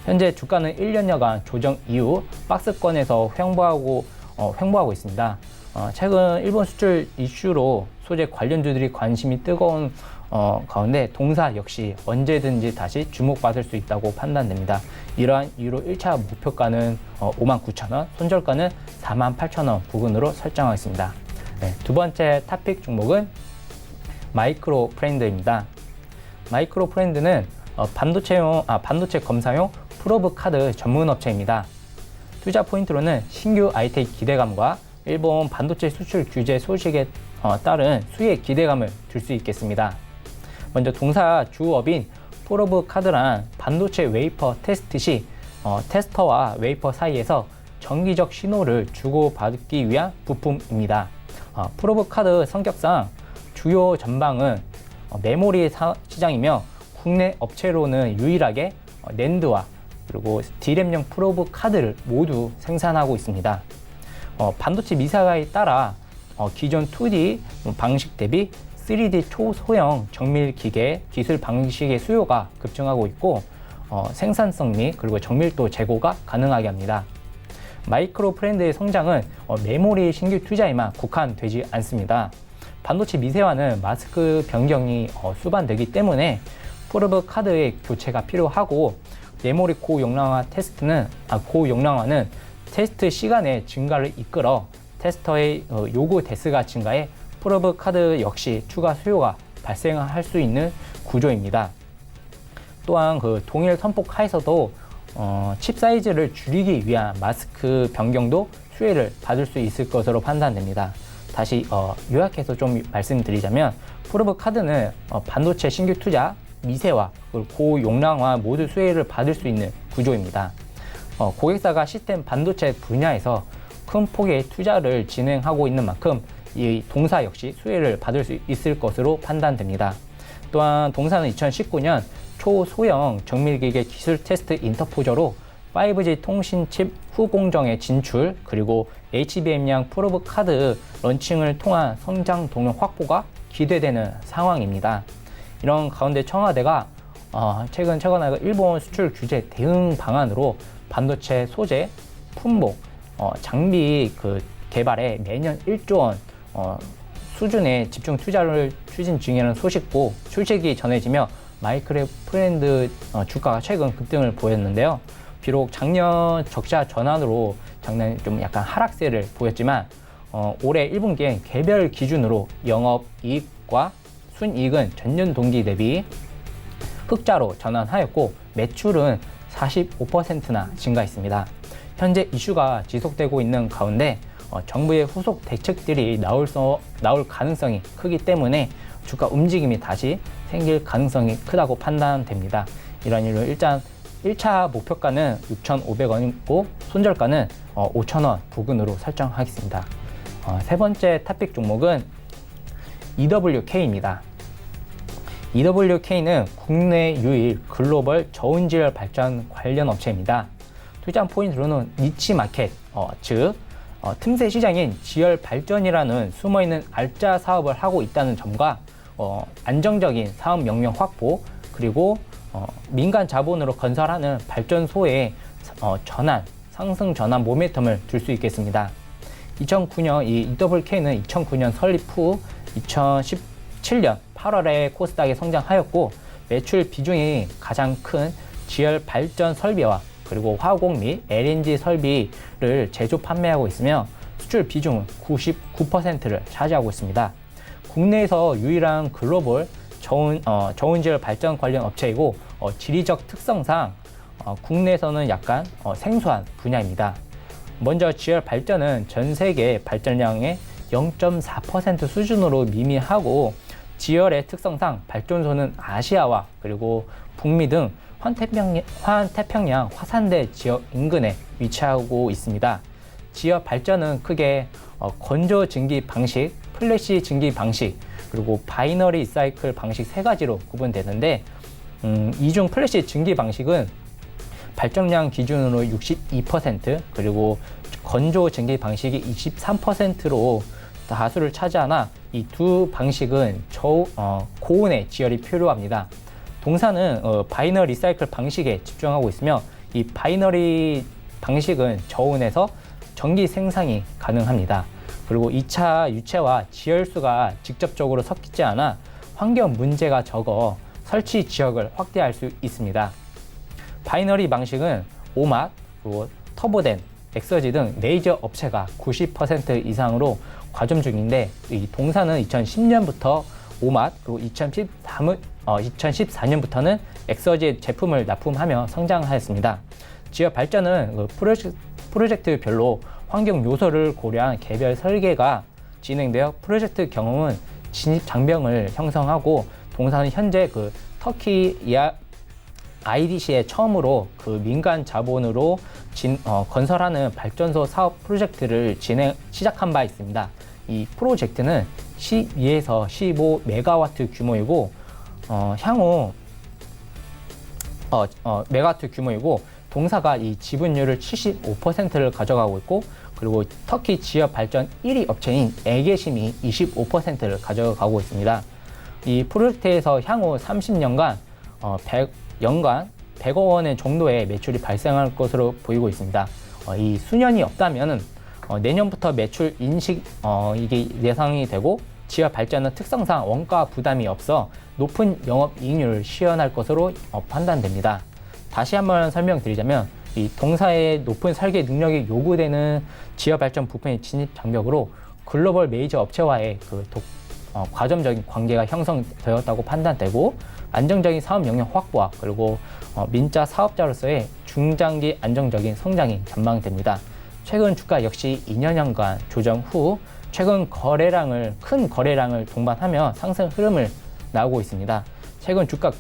S4: 현재 주가는 1년여간 조정 이후 박스권에서 횡보하고 있습니다. 최근 일본 수출 이슈로 소재 관련주들이 관심이 뜨거운 가운데 동사 역시 언제든지 다시 주목받을 수 있다고 판단됩니다. 이러한 이유로 1차 목표가는 59,000원, 손절가는 48,000원 부근으로 설정하겠습니다. 네, 두 번째 탑픽 종목은 마이크로 프렌드입니다. 마이크로 프렌드는 반도체 검사용 프로브 카드 전문 업체입니다. 투자 포인트로는 신규 아이텍 기대감과 일본 반도체 수출 규제 소식에 따른 수혜 기대감을 들 수 있겠습니다. 먼저 동사 주업인 프로브 카드란 반도체 웨이퍼 테스트 시 테스터와 웨이퍼 사이에서 정기적 신호를 주고받기 위한 부품입니다. 프로브 카드 성격상 주요 전방은 메모리 시장이며 국내 업체로는 유일하게 낸드와 그리고 D램용 프로브 카드를 모두 생산하고 있습니다. 반도체 미세화에 따라 기존 2D 방식 대비 3D 초소형 정밀 기계 기술 방식의 수요가 급증하고 있고 생산성 및 그리고 정밀도 제고가 가능하게 합니다. 마이크로 프렌드의 성장은 메모리 신규 투자에만 국한되지 않습니다. 반도체 미세화는 마스크 변경이 수반되기 때문에 프로브 카드의 교체가 필요하고, 메모리 고용량화는 테스트 시간의 증가를 이끌어 테스터의 요구 대수가 증가해 프로브 카드 역시 추가 수요가 발생할 수 있는 구조입니다. 또한 그 동일 선폭 하에서도 칩 사이즈를 줄이기 위한 마스크 변경도 수혜를 받을 수 있을 것으로 판단됩니다. 다시 요약해서 좀 말씀드리자면, 프로브 카드는 반도체 신규 투자, 미세화, 그리고 고용량화 모두 수혜를 받을 수 있는 구조입니다. 고객사가 시스템 반도체 분야에서 큰 폭의 투자를 진행하고 있는 만큼 이 동사 역시 수혜를 받을 수 있을 것으로 판단됩니다. 또한 동사는 2019년 초소형 정밀기계 기술 테스트 인터포저로 5G 통신 칩 후공정의 진출, 그리고 HBM량 프로브 카드 런칭을 통한 성장 동력 확보가 기대되는 상황입니다. 이런 가운데 청와대가 최근 일본 수출 규제 대응 방안으로 반도체 소재, 품목, 장비 개발에 매년 1조 원 수준의 집중 투자를 추진 중이라는 소식도 출시기 전해지며 마이크로 프렌드 주가가 최근 급등을 보였는데요. 비록 작년 적자 전환으로 작년 좀 약간 하락세를 보였지만 올해 1분기엔 개별 기준으로 영업이익과 순이익은 전년 동기 대비 흑자로 전환하였고, 매출은 45%나 증가했습니다. 현재 이슈가 지속되고 있는 가운데 정부의 후속 대책들이 나올 가능성이 크기 때문에 주가 움직임이 다시 생길 가능성이 크다고 판단됩니다. 이런 이유로 일단 1차 목표가는 6,500원이고 손절가는 5,000원 부근으로 설정하겠습니다. 세 번째 탑픽 종목은 EWK입니다. EWK는 국내 유일 글로벌 저온지열 발전 관련 업체입니다. 투자 포인트로는 니치 마켓, 즉 틈새 시장인 지열 발전이라는 숨어있는 알짜 사업을 하고 있다는 점과 안정적인 사업 역량 확보, 그리고 민간 자본으로 건설하는 발전소의 상승 전환 모멘텀을 줄 수 있겠습니다. 2009년 이 EWK는 2009년 설립 후 2017년 8월에 코스닥에 성장하였고, 매출 비중이 가장 큰 지열 발전 설비와 그리고 화공 및 LNG 설비를 제조 판매하고 있으며 수출 비중은 99%를 차지하고 있습니다. 국내에서 유일한 글로벌 저온지열 발전 관련 업체이고, 지리적 특성상 국내에서는 약간 생소한 분야입니다. 먼저 지열 발전은 전 세계 발전량의 0.4% 수준으로 미미하고, 지열의 특성상 발전소는 아시아와 그리고 북미 등 환태평양 화산대 지역 인근에 위치하고 있습니다. 지열 발전은 크게 건조 증기 방식, 플래시 증기 방식, 그리고 바이너리 사이클 방식 세 가지로 구분되는데, 이 중 플래시 증기 방식은 발전량 기준으로 62%, 그리고 건조 증기 방식이 23%로 다수를 차지하나, 이 두 방식은 고온의 지열이 필요합니다. 동사는 바이너리 사이클 방식에 집중하고 있으며, 이 바이너리 방식은 저온에서 전기 생산이 가능합니다. 그리고 2차 유체와 지열수가 직접적으로 섞이지 않아 환경 문제가 적어 설치 지역을 확대할 수 있습니다. 바이너리 방식은 오맛, 그리고 터보덴, 엑서지 등 메이저 업체가 90% 이상으로 과점 중인데, 이 동사는 2010년부터 오맛, 그리고 2014년부터는 엑서지 제품을 납품하며 성장하였습니다. 지열 발전은 프로젝트별로 환경 요소를 고려한 개별 설계가 진행되어 프로젝트 경험은 진입 장벽을 형성하고, 동사는 현재 터키 IDC에 처음으로 민간 자본으로 건설하는 발전소 사업 프로젝트를 시작한 바 있습니다. 이 프로젝트는 12에서 15메가와트 규모이고, 향후 메가와트 규모이고, 동사가 이 지분율을 75%를 가져가고 있고, 그리고 터키 지역 발전 1위 업체인 에게심이 25%를 가져가고 있습니다. 이 프로젝트에서 향후 30년간 100억 원의 정도의 매출이 발생할 것으로 보이고 있습니다. 이 수년이 없다면 내년부터 매출 인식 이게 예상이 되고, 지역 발전은 특성상 원가 부담이 없어 높은 영업 이익률을 시현할 것으로 판단됩니다. 다시 한번 설명드리자면, 이 동사의 높은 설계 능력이 요구되는 지역 발전 부품의 진입 장벽으로 글로벌 메이저 업체와의 과점적인 관계가 형성되었다고 판단되고, 안정적인 사업 역량 확보와 그리고 민자 사업자로서의 중장기 안정적인 성장이 전망됩니다. 최근 주가 역시 2년간 조정 후 최근 큰 거래량을 동반하며 상승 흐름을 나오고 있습니다. 최근 주가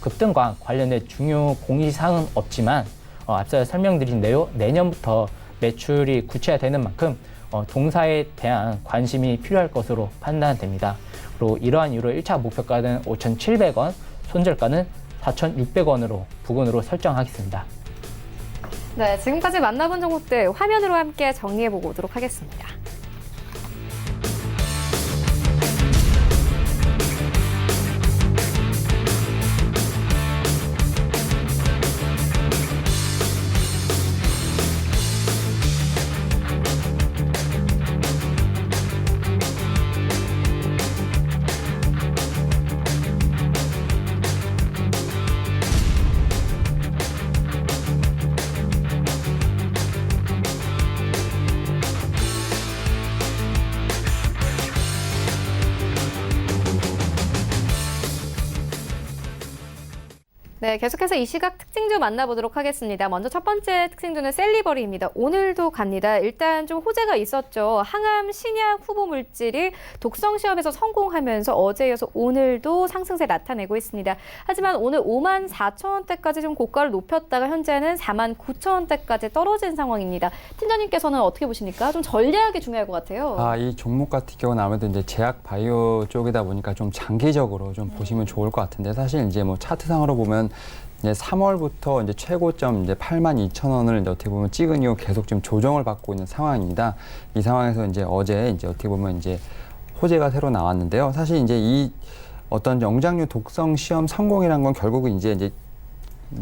S4: 급등과 관련된 중요 공시사항은 없지만, 앞서 설명드린 대로 내년부터 매출이 구체화되는 만큼 동사에 대한 관심이 필요할 것으로 판단됩니다. 그리고 이러한 이유로 1차 목표가는 5,700원, 손절가는 4,600원으로 부근으로 설정하겠습니다.
S1: 네, 지금까지 만나본 종목들 화면으로 함께 정리해보고 오도록 하겠습니다. 네, 계속해서 이 시각 특징주 만나보도록 하겠습니다. 먼저 첫 번째 특징주는 셀리버리입니다. 오늘도 갑니다. 일단 좀 호재가 있었죠. 항암 신약 후보 물질이 독성 시험에서 성공하면서 어제 이어서 오늘도 상승세 나타내고 있습니다. 하지만 오늘 54,000원대까지 좀 고가를 높였다가 현재는 49,000원대까지 떨어진 상황입니다. 팀장님께서는 어떻게 보십니까? 좀 전략이 중요할 것 같아요.
S3: 이 종목 같은 경우는 아무래도 이제 제약 바이오 쪽이다 보니까 좀 장기적으로 좀 보시면 좋을 것 같은데, 사실 이제 뭐 차트상으로 보면 이제 3월부터 이제 최고점 이제 82,000원을 이제 어떻게 보면 찍은 이후 계속 지금 조정을 받고 있는 상황입니다. 이 상황에서 이제 어제 이제 어떻게 보면 이제 호재가 새로 나왔는데요. 사실 이제 이 어떤 영장류 독성 시험 성공이란 건 결국은 이제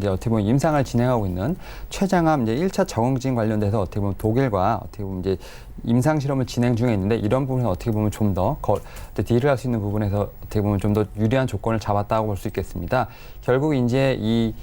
S3: 어떻게 보면 임상을 진행하고 있는 췌장암 이제 1차 적응증 관련돼서 어떻게 보면 독일과 어떻게 보면 이제 임상 실험을 진행 중에 있는데, 이런 부분은 어떻게 보면 좀 더 딜을 할 수 있는 부분에서 어떻게 보면 좀 더 유리한 조건을 잡았다고 볼 수 있겠습니다. 결국 이제 이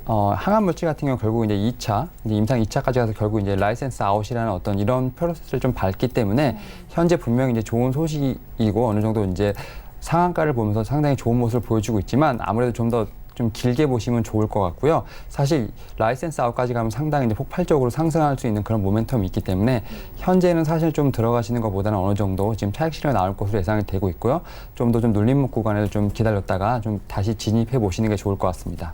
S3: 항암 물질 같은 경우 결국 이제 2차, 이제 임상 2차까지 가서 결국 이제 라이센스 아웃이라는 어떤 이런 프로세스를 좀 밟기 때문에 현재 분명히 이제 좋은 소식이고 어느 정도 이제 상한가를 보면서 상당히 좋은 모습을 보여주고 있지만, 아무래도 좀 길게 보시면 좋을 것 같고요. 사실 라이센스 아웃까지 가면 상당히 이제 폭발적으로 상승할 수 있는 그런 모멘텀이 있기 때문에 현재는 사실 좀 들어가시는 것보다는 어느 정도 지금 차익 실현이 나올 것으로 예상이 되고 있고요. 좀 더 좀 눌림목 구간에서 좀 기다렸다가 좀 다시 진입해 보시는 게 좋을 것 같습니다.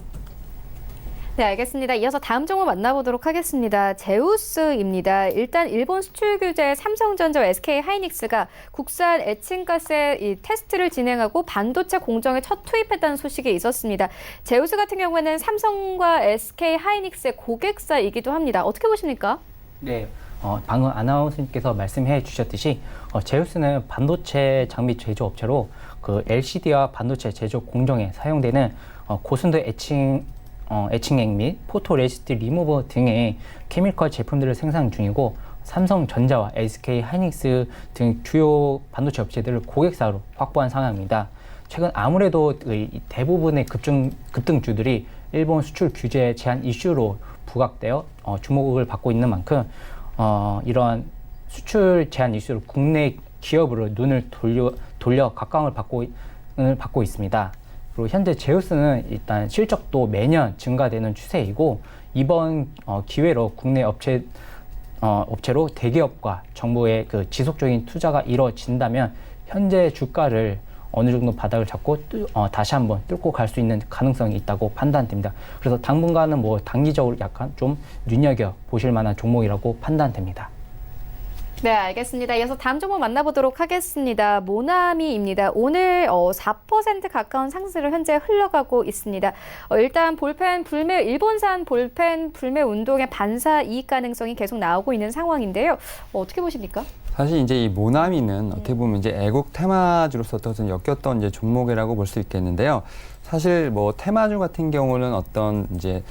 S1: 네, 알겠습니다. 이어서 다음 종목 만나보도록 하겠습니다. 제우스입니다. 일단 일본 수출 규제 삼성전자, SK 하이닉스가 국산 에칭가스의 이 테스트를 진행하고 반도체 공정에 첫 투입했다는 소식이 있었습니다. 제우스 같은 경우에는 삼성과 SK 하이닉스의 고객사이기도 합니다. 어떻게 보십니까?
S4: 네, 방금 아나운서님께서 말씀해 주셨듯이 제우스는 반도체 장비 제조업체로 그 LCD와 반도체 제조 공정에 사용되는 고순도 에칭액 및 포토레시스트 리무버 등의 케미컬 제품들을 생산 중이고, 삼성전자와 SK 하이닉스 등 주요 반도체 업체들을 고객사로 확보한 상황입니다. 최근 아무래도 대부분의 급등주들이 일본 수출 규제 제한 이슈로 부각되어 주목을 받고 있는 만큼 이러한 수출 제한 이슈로 국내 기업으로 눈을 돌려 각광을 받고 있습니다. 그리고 현재 제우스는 일단 실적도 매년 증가되는 추세이고, 이번 기회로 국내 업체로 대기업과 정부의 그 지속적인 투자가 이루어진다면 현재 주가를 어느 정도 바닥을 잡고 다시 한번 뚫고 갈 수 있는 가능성이 있다고 판단됩니다. 그래서 당분간은 뭐 단기적으로 약간 좀 눈여겨 보실 만한 종목이라고 판단됩니다.
S1: 네, 알겠습니다. 이어서 다음 종목 만나보도록 하겠습니다. 모나미입니다. 오늘 4% 가까운 상승으로 현재 흘러가고 있습니다. 일단 일본산 볼펜 불매 운동의 반사 이익 가능성이 계속 나오고 있는 상황인데요. 어떻게 보십니까?
S3: 사실 이제 이 모나미는 어떻게 보면 이제 애국 테마주로서 어떤 엮였던 이제 종목이라고 볼 수 있겠는데요. 사실 뭐 테마주 같은 경우는 어떤 이제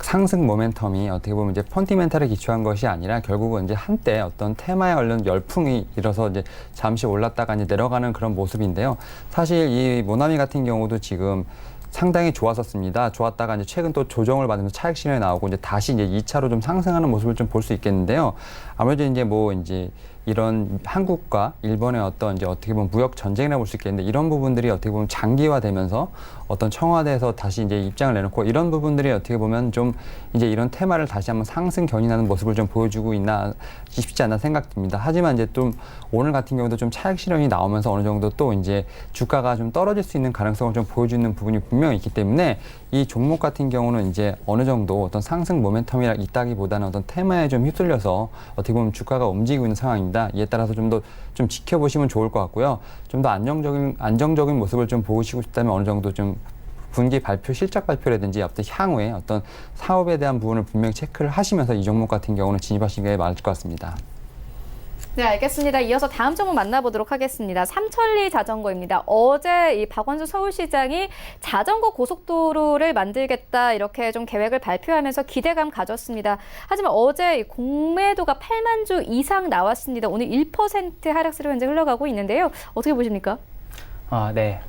S3: 상승 모멘텀이 어떻게 보면 이제 펀티멘탈에 기초한 것이 아니라 결국은 이제 한때 어떤 테마에 관련 열풍이 일어서 이제 잠시 올랐다가 이제 내려가는 그런 모습인데요. 사실 이 모나미 같은 경우도 지금 상당히 좋았었습니다. 좋았다가 이제 최근 또 조정을 받으면서 차익 실현이 나오고 이제 다시 이제 2차로 좀 상승하는 모습을 좀 볼 수 있겠는데요. 아무래도 이제 이런 한국과 일본의 어떤 이제 어떻게 보면 무역 전쟁이라고 볼 수 있겠는데, 이런 부분들이 어떻게 보면 장기화되면서 어떤 청와대에서 다시 이제 입장을 내놓고 이런 부분들이 어떻게 보면 좀 이제 이런 테마를 다시 한번 상승 견인하는 모습을 좀 보여주고 있나 싶지 않나 생각됩니다. 하지만 이제 좀 오늘 같은 경우도 좀 차익 실현이 나오면서 어느 정도 또 이제 주가가 좀 떨어질 수 있는 가능성을 좀 보여주는 부분이 분명히 있기 때문에 이 종목 같은 경우는 이제 어느 정도 어떤 상승 모멘텀이 있다기보다는 어떤 테마에 좀 휩쓸려서 어떻게 보면 주가가 움직이고 있는 상황입니다. 이에 따라서 좀 더 좀 지켜보시면 좋을 것 같고요. 좀 더 안정적인 모습을 좀 보시고 싶다면 어느 정도 좀 분기 발표, 실적 발표라든지 어떤 향후에 어떤 사업에 대한 부분을 분명히 체크를 하시면서 이 종목 같은 경우는 진입하시는 게 맞을 것 같습니다.
S1: 네, 알겠습니다. 이어서 다음 종목 만나보도록 하겠습니다. 삼천리 자전거입니다. 어제 이 박원순 서울시장이 자전거 고속도로를 만들겠다 이렇게 좀 계획을 발표하면서 기대감 가졌습니다. 하지만 어제 공매도가 8만 주 이상 나왔습니다. 오늘 1% 하락세로 현재 흘러가고 있는데요. 어떻게 보십니까?
S4: 네.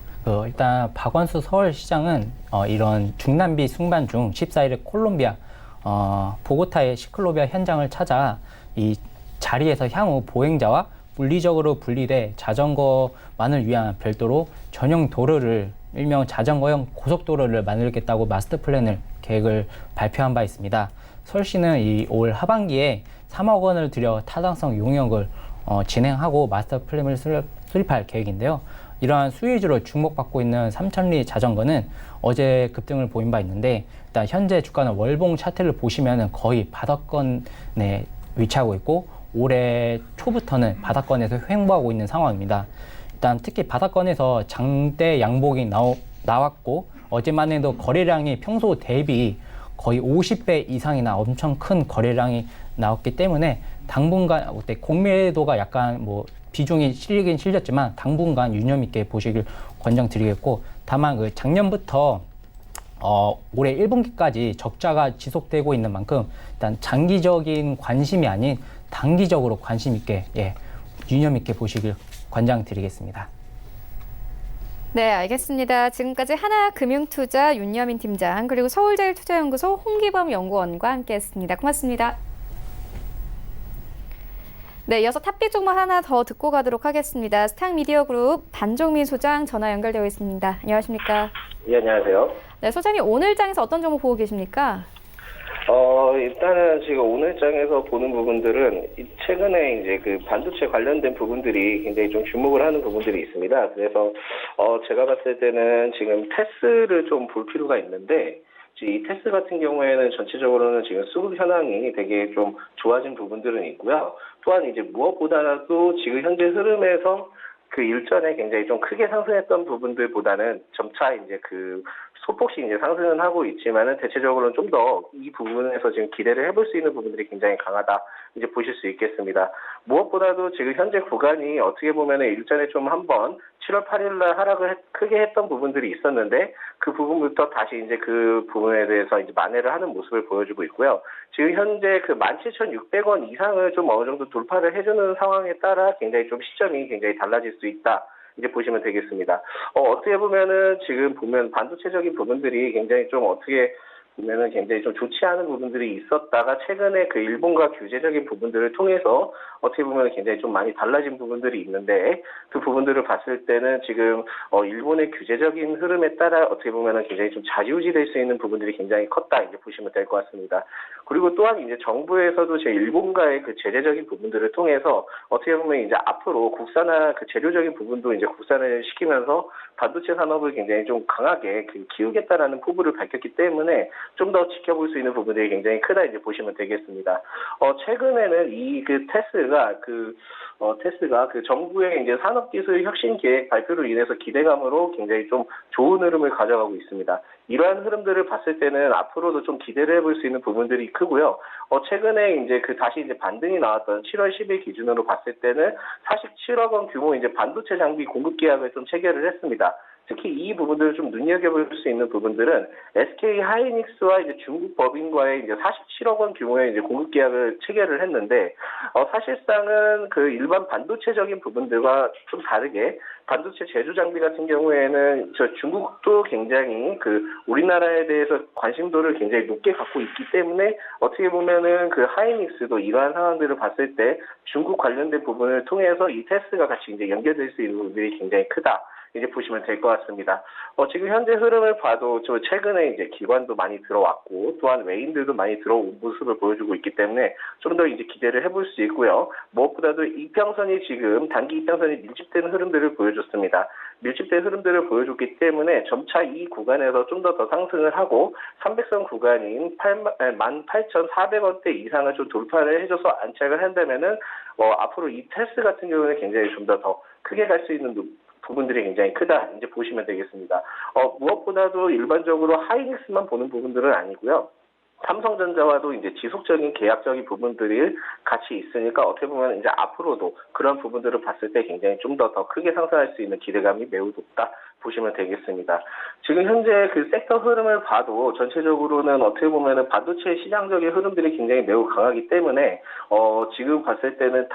S4: 일단 박원순 서울시장은 이런 중남미 순방 중 14일에 콜롬비아 보고타의 시클로비아 현장을 찾아 이 자리에서 향후 보행자와 물리적으로 분리돼 자전거만을 위한 별도로 전용 도로를 일명 자전거형 고속도로를 만들겠다고 마스터 플랜을 계획을 발표한 바 있습니다. 서울시는 이 올 하반기에 3억 원을 들여 타당성 용역을 진행하고 마스터 플랜을 수립할 계획인데요. 이러한 수위주로 주목받고 있는 삼천리 자전거는 어제 급등을 보인 바 있는데, 일단 현재 주가는 월봉 차트를 보시면 거의 바닥권에 위치하고 있고 올해 초부터는 바닥권에서 횡보하고 있는 상황입니다. 일단 특히 바닥권에서 장대 양봉이 나왔고 어제만 해도 거래량이 평소 대비 거의 50배 이상이나 엄청 큰 거래량이 나왔기 때문에 당분간 그때 공매도가 약간 비중이 실리긴 실렸지만 당분간 유념 있게 보시길 권장드리겠고, 다만 그 작년부터 올해 1분기까지 적자가 지속되고 있는 만큼 일단 장기적인 관심이 아닌 단기적으로 관심 있게 유념 있게 보시길 권장드리겠습니다.
S1: 네, 알겠습니다. 지금까지 하나금융투자 윤여민 팀장, 그리고 서울제일투자연구소 홍기범 연구원과 함께했습니다. 고맙습니다. 네, 이어서 탑픽 종목 하나 더 듣고 가도록 하겠습니다. 스탁미디어그룹 반종민 소장 전화 연결되어 있습니다. 안녕하십니까?
S5: 네, 안녕하세요.
S1: 네, 소장님 오늘 장에서 어떤 종목 보고 계십니까?
S5: 일단은 지금 오늘 장에서 보는 부분들은 최근에 이제 그 반도체 관련된 부분들이 굉장히 좀 주목을 하는 부분들이 있습니다. 그래서 제가 봤을 때는 지금 테스를 좀 볼 필요가 있는데, 이 테스 같은 경우에는 전체적으로는 지금 수급 현황이 되게 좀 좋아진 부분들은 있고요. 또한 이제 무엇보다도 지금 현재 흐름에서 그 일전에 굉장히 좀 크게 상승했던 부분들보다는 점차 이제 그 소폭씩 이제 상승은 하고 있지만은 대체적으로는 좀 더 이 부분에서 지금 기대를 해볼 수 있는 부분들이 굉장히 강하다 이제 보실 수 있겠습니다. 무엇보다도 지금 현재 구간이 어떻게 보면은 일전에 좀 한번 7월 8일날 하락을 크게 했던 부분들이 있었는데, 그 부분부터 다시 이제 그 부분에 대해서 이제 만회를 하는 모습을 보여주고 있고요. 지금 현재 그 17,600원 이상을 좀 어느 정도 돌파를 해주는 상황에 따라 굉장히 좀 시점이 굉장히 달라질 수 있다. 이제 보시면 되겠습니다. 어떻게 보면은 지금 보면 반도체적인 부분들이 굉장히 좀 어떻게 보면은 굉장히 좀 좋지 않은 부분들이 있었다가 최근에 그 일본과 규제적인 부분들을 통해서 어떻게 보면 굉장히 좀 많이 달라진 부분들이 있는데, 그 부분들을 봤을 때는 지금 일본의 규제적인 흐름에 따라 어떻게 보면은 굉장히 좀 좌지우지될 수 있는 부분들이 굉장히 컸다 이제 보시면 될 것 같습니다. 그리고 또한 이제 정부에서도 제 일본과의 그 제재적인 부분들을 통해서 어떻게 보면 이제 앞으로 국산화 그 재료적인 부분도 이제 국산을 시키면서 반도체 산업을 굉장히 좀 강하게 키우겠다라는 포부를 밝혔기 때문에 좀 더 지켜볼 수 있는 부분들이 굉장히 크다 이제 보시면 되겠습니다. 최근에는 이 그 테스가 그 정부의 이제 산업기술 혁신 계획 발표로 인해서 기대감으로 굉장히 좀 좋은 흐름을 가져가고 있습니다. 이러한 흐름들을 봤을 때는 앞으로도 좀 기대를 해볼 수 있는 부분들이 크고요. 최근에 이제 다시 이제 반등이 나왔던 7월 10일 기준으로 봤을 때는 47억 원 규모 이제 반도체 장비 공급 계약을 좀 체결을 했습니다. 특히 이 부분들을 좀 눈여겨볼 수 있는 부분들은 SK 하이닉스와 이제 중국 법인과의 이제 47억 원 규모의 이제 공급 계약을 체결을 했는데, 사실상은 그 일반 반도체적인 부분들과 좀 다르게 반도체 제조 장비 같은 경우에는 중국도 굉장히 우리나라에 대해서 관심도를 굉장히 높게 갖고 있기 때문에 어떻게 보면은 그 하이닉스도 이러한 상황들을 봤을 때 중국 관련된 부분을 통해서 이 테스가 같이 이제 연결될 수 있는 부분들이 굉장히 크다. 이제 보시면 될 것 같습니다. 지금 현재 흐름을 봐도 최근에 이제 기관도 많이 들어왔고 또한 외인들도 많이 들어온 모습을 보여주고 있기 때문에 좀 더 이제 기대를 해볼 수 있고요. 무엇보다도 이평선이 지금 단기 이평선이 밀집된 흐름들을 보여줬습니다. 밀집된 흐름들을 보여줬기 때문에 점차 이 구간에서 좀 더 상승을 하고 300선 구간인 18,400원대 이상을 좀 돌파를 해줘서 안착을 한다면은 앞으로 이 테스 같은 경우는 굉장히 좀 더 크게 갈 수 있는 부분들이 굉장히 크다 이제 보시면 되겠습니다. 무엇보다도 일반적으로 하이닉스만 보는 부분들은 아니고요. 삼성전자와도 이제 지속적인 계약적인 부분들이 같이 있으니까 어떻게 보면 이제 앞으로도 그런 부분들을 봤을 때 굉장히 좀 더 크게 상승할 수 있는 기대감이 매우 높다 보시면 되겠습니다. 지금 현재 그 섹터 흐름을 봐도 전체적으로는 어떻게 보면은 반도체 시장적인 흐름들이 굉장히 매우 강하기 때문에 지금 봤을 때는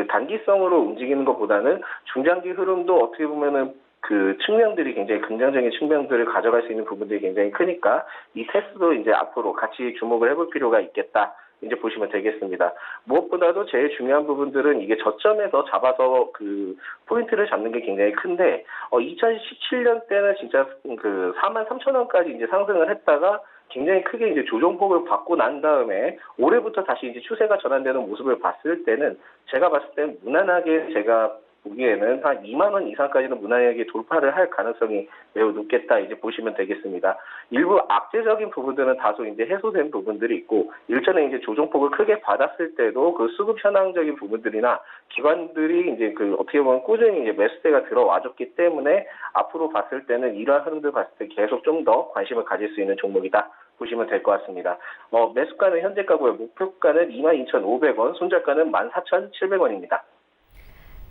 S5: 단기성으로 움직이는 것보다는 중장기 흐름도 어떻게 보면은 그 측면들이 굉장히 긍정적인 측면들을 가져갈 수 있는 부분들이 굉장히 크니까 이 테스도 이제 앞으로 같이 주목을 해볼 필요가 있겠다 이제 보시면 되겠습니다. 무엇보다도 제일 중요한 부분들은 이게 저점에서 잡아서 그 포인트를 잡는 게 굉장히 큰데 2017년 때는 진짜 그 43,000원까지 이제 상승을 했다가 굉장히 크게 이제 조정폭을 받고 난 다음에 올해부터 다시 이제 추세가 전환되는 모습을 봤을 때는 제가 봤을 때는 무난하게 제가 보기에는 한 2만 원 이상까지는 무난하게 돌파를 할 가능성이 매우 높겠다 이제 보시면 되겠습니다. 일부 악재적인 부분들은 다소 이제 해소된 부분들이 있고 일전에 이제 조정폭을 크게 받았을 때도 그 수급 현황적인 부분들이나 기관들이 이제 그 어떻게 보면 꾸준히 이제 매수세가 들어와줬기 때문에 앞으로 봤을 때는 이러한 흐름들 봤을 때 계속 좀 더 관심을 가질 수 있는 종목이다. 보시면 될 것 같습니다. 매수가는 현재가고요. 목표가는 22,500원, 손절가는 14,700원입니다.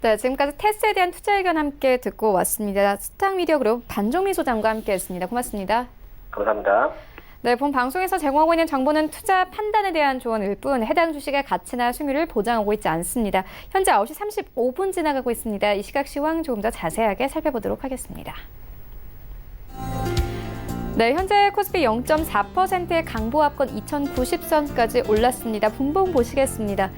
S1: 네, 지금까지 테스에 대한 투자 의견 함께 듣고 왔습니다. 스탁미디어그룹 반종미 소장과 함께했습니다. 고맙습니다.
S5: 감사합니다.
S1: 네, 본 방송에서 제공하고 있는 정보는 투자 판단에 대한 조언일 뿐 해당 주식의 가치나 수익률을 보장하고 있지 않습니다. 현재 9시 35분 지나가고 있습니다. 이 시각 시황 조금 더 자세하게 살펴보도록 하겠습니다. 네, 현재 코스피 0.4%의 강보합권 2090선까지 올랐습니다. 분봉 보시겠습니다.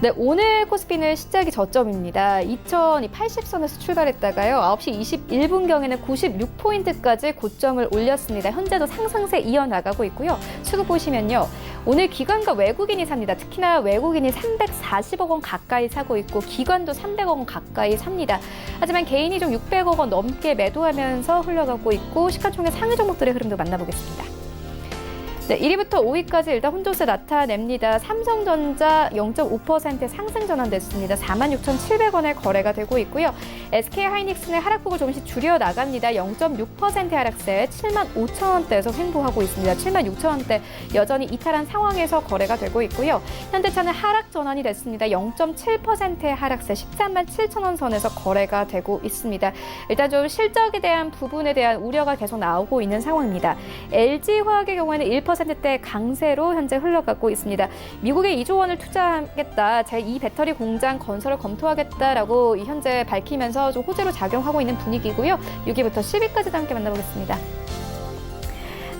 S1: 네, 오늘 코스피는 시작이 저점입니다. 2080선에서 출발했다가요. 9시 21분경에는 96포인트까지 고점을 올렸습니다. 현재도 상승세 이어나가고 있고요. 수급 보시면요. 오늘 기관과 외국인이 삽니다. 특히나 외국인이 340억 원 가까이 사고 있고 기관도 300억 원 가까이 삽니다. 하지만 개인이 좀 600억 원 넘게 매도하면서 흘러가고 있고 시가총액 상위 종목들의 흐름도 만나보겠습니다. 네, 1위부터 5위까지 일단 혼조세 나타냅니다. 삼성전자 0.5% 상승 전환됐습니다. 46,700원에 거래가 되고 있고요. SK하이닉스는 하락폭을 조금씩 줄여 나갑니다. 0.6% 하락세 75,000원대에서 횡보하고 있습니다. 76,000원대 여전히 이탈한 상황에서 거래가 되고 있고요. 현대차는 하락 전환이 됐습니다. 0.7%의 하락세 137,000원 선에서 거래가 되고 있습니다. 일단 좀 실적에 대한 부분에 대한 우려가 계속 나오고 있는 상황입니다. LG화학의 경우에는 1%대 강세로 현재 흘러가고 있습니다. 미국에 2조 원을 투자하겠다, 제2 배터리 공장 건설을 검토하겠다라고 현재 밝히면서 좀 호재로 작용하고 있는 분위기고요. 6위부터 10위까지도 함께 만나보겠습니다.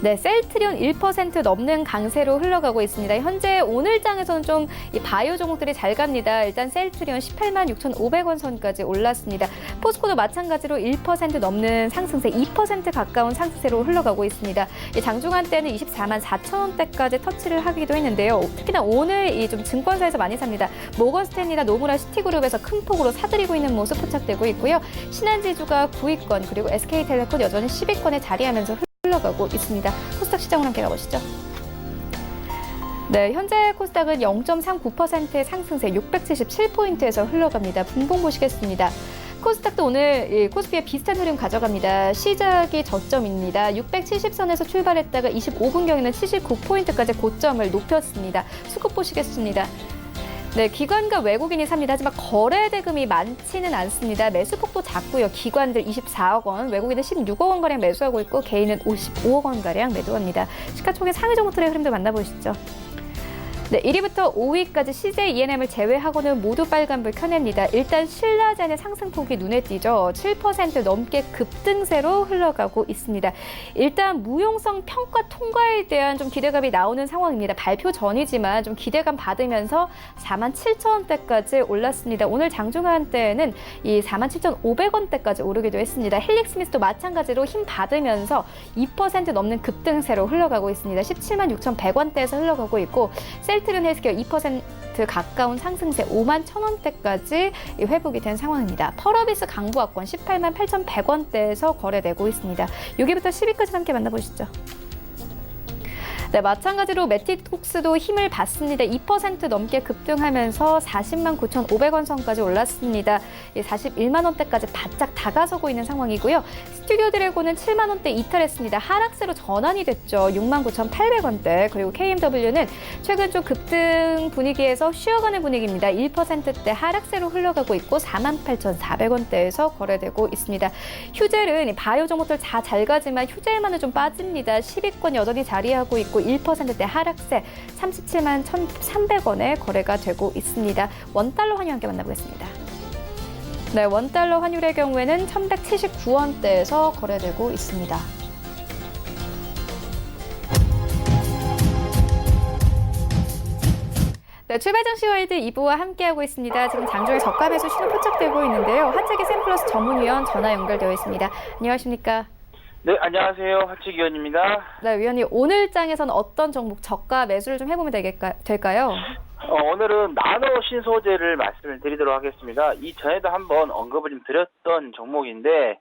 S1: 네, 셀트리온 1% 넘는 강세로 흘러가고 있습니다. 현재 오늘장에서는 좀 이 바이오 종목들이 잘 갑니다. 일단 셀트리온 186,500원 선까지 올랐습니다. 포스코도 마찬가지로 1% 넘는 상승세, 2% 가까운 상승세로 흘러가고 있습니다. 장중한 때는 244,000원대까지 터치를 하기도 했는데요. 특히나 오늘 이 좀 증권사에서 많이 삽니다. 모건스탠리나 노무라 시티그룹에서 큰 폭으로 사들이고 있는 모습 포착되고 있고요. 신한지주가 9위권 그리고 SK텔레콤 여전히 10위권에 자리하면서 흘러가고 있습니다. 코스닥 시장으로 함께 가보시죠. 네, 현재 코스닥은 0.39%의 상승세 677포인트에서 흘러갑니다. 분봉 보시겠습니다. 코스닥도 오늘 코스피에 비슷한 흐름 가져갑니다. 시작이 저점입니다. 670선에서 출발했다가 25분경에는 79포인트까지 고점을 높였습니다. 수급 보시겠습니다. 네, 기관과 외국인이 삽니다. 하지만 거래 대금이 많지는 않습니다. 매수폭도 작고요. 기관들 24억 원, 외국인은 16억 원가량 매수하고 있고 개인은 55억 원가량 매도합니다. 시가총액 상위 종목들의 흐름도 만나보시죠. 네, 1위부터 5위까지 CJ ENM을 제외하고는 모두 빨간불 켜냅니다. 일단 신라젠의 상승폭이 눈에 띄죠. 7% 넘게 급등세로 흘러가고 있습니다. 일단 무용성 평가 통과에 대한 좀 기대감이 나오는 상황입니다. 발표 전이지만 좀 기대감 받으면서 47,000원대까지 올랐습니다. 오늘 장중한 때에는 이 47,500원대까지 오르기도 했습니다. 헬릭스미스도 마찬가지로 힘 받으면서 2% 넘는 급등세로 흘러가고 있습니다. 176,100원대에서 흘러가고 있고 셀트리온 헬스케어 2% 가까운 상승세 51,000원대까지 회복이 된 상황입니다. 펄어비스 강보합권 188,100원대에서 거래되고 있습니다. 6위부터 10위까지 함께 만나보시죠. 네, 마찬가지로 매틱톡스도 힘을 받습니다. 2% 넘게 급등하면서 409,500원 선까지 올랐습니다. 41만 원대까지 바짝 다가서고 있는 상황이고요. 스튜디오 드래곤은 7만 원대 이탈했습니다. 하락세로 전환이 됐죠. 69,800원대. 그리고 KMW는 최근 좀 급등 분위기에서 쉬어가는 분위기입니다. 1%대 하락세로 흘러가고 있고 48,400원대에서 거래되고 있습니다. 휴젤은 바이오 종목들 다 잘 가지만 휴젤만은 좀 빠집니다. 10위권 여전히 자리하고 있고 1%대 하락세 37만 1,300원에 거래가 되고 있습니다. 원달러 환율 함께 만나보겠습니다. 네, 원달러 환율의 경우에는 1,179원대에서 거래되고 있습니다. 네, 출발장 시와이드 2부와 함께하고 있습니다. 지금 장중에 저가 매수 신호 포착되고 있는데요. 하체기 샘플러스 전문위원 전화 연결되어 있습니다. 안녕하십니까?
S6: 네, 안녕하세요. 하치기 위원입니다.
S1: 네, 위원님 오늘 장에서는 어떤 종목 저가 매수를 좀 해보면 될까요?
S6: 오늘은 나노 신소재를 말씀을 드리도록 하겠습니다. 이전에도 한번 언급을 좀 드렸던 종목인데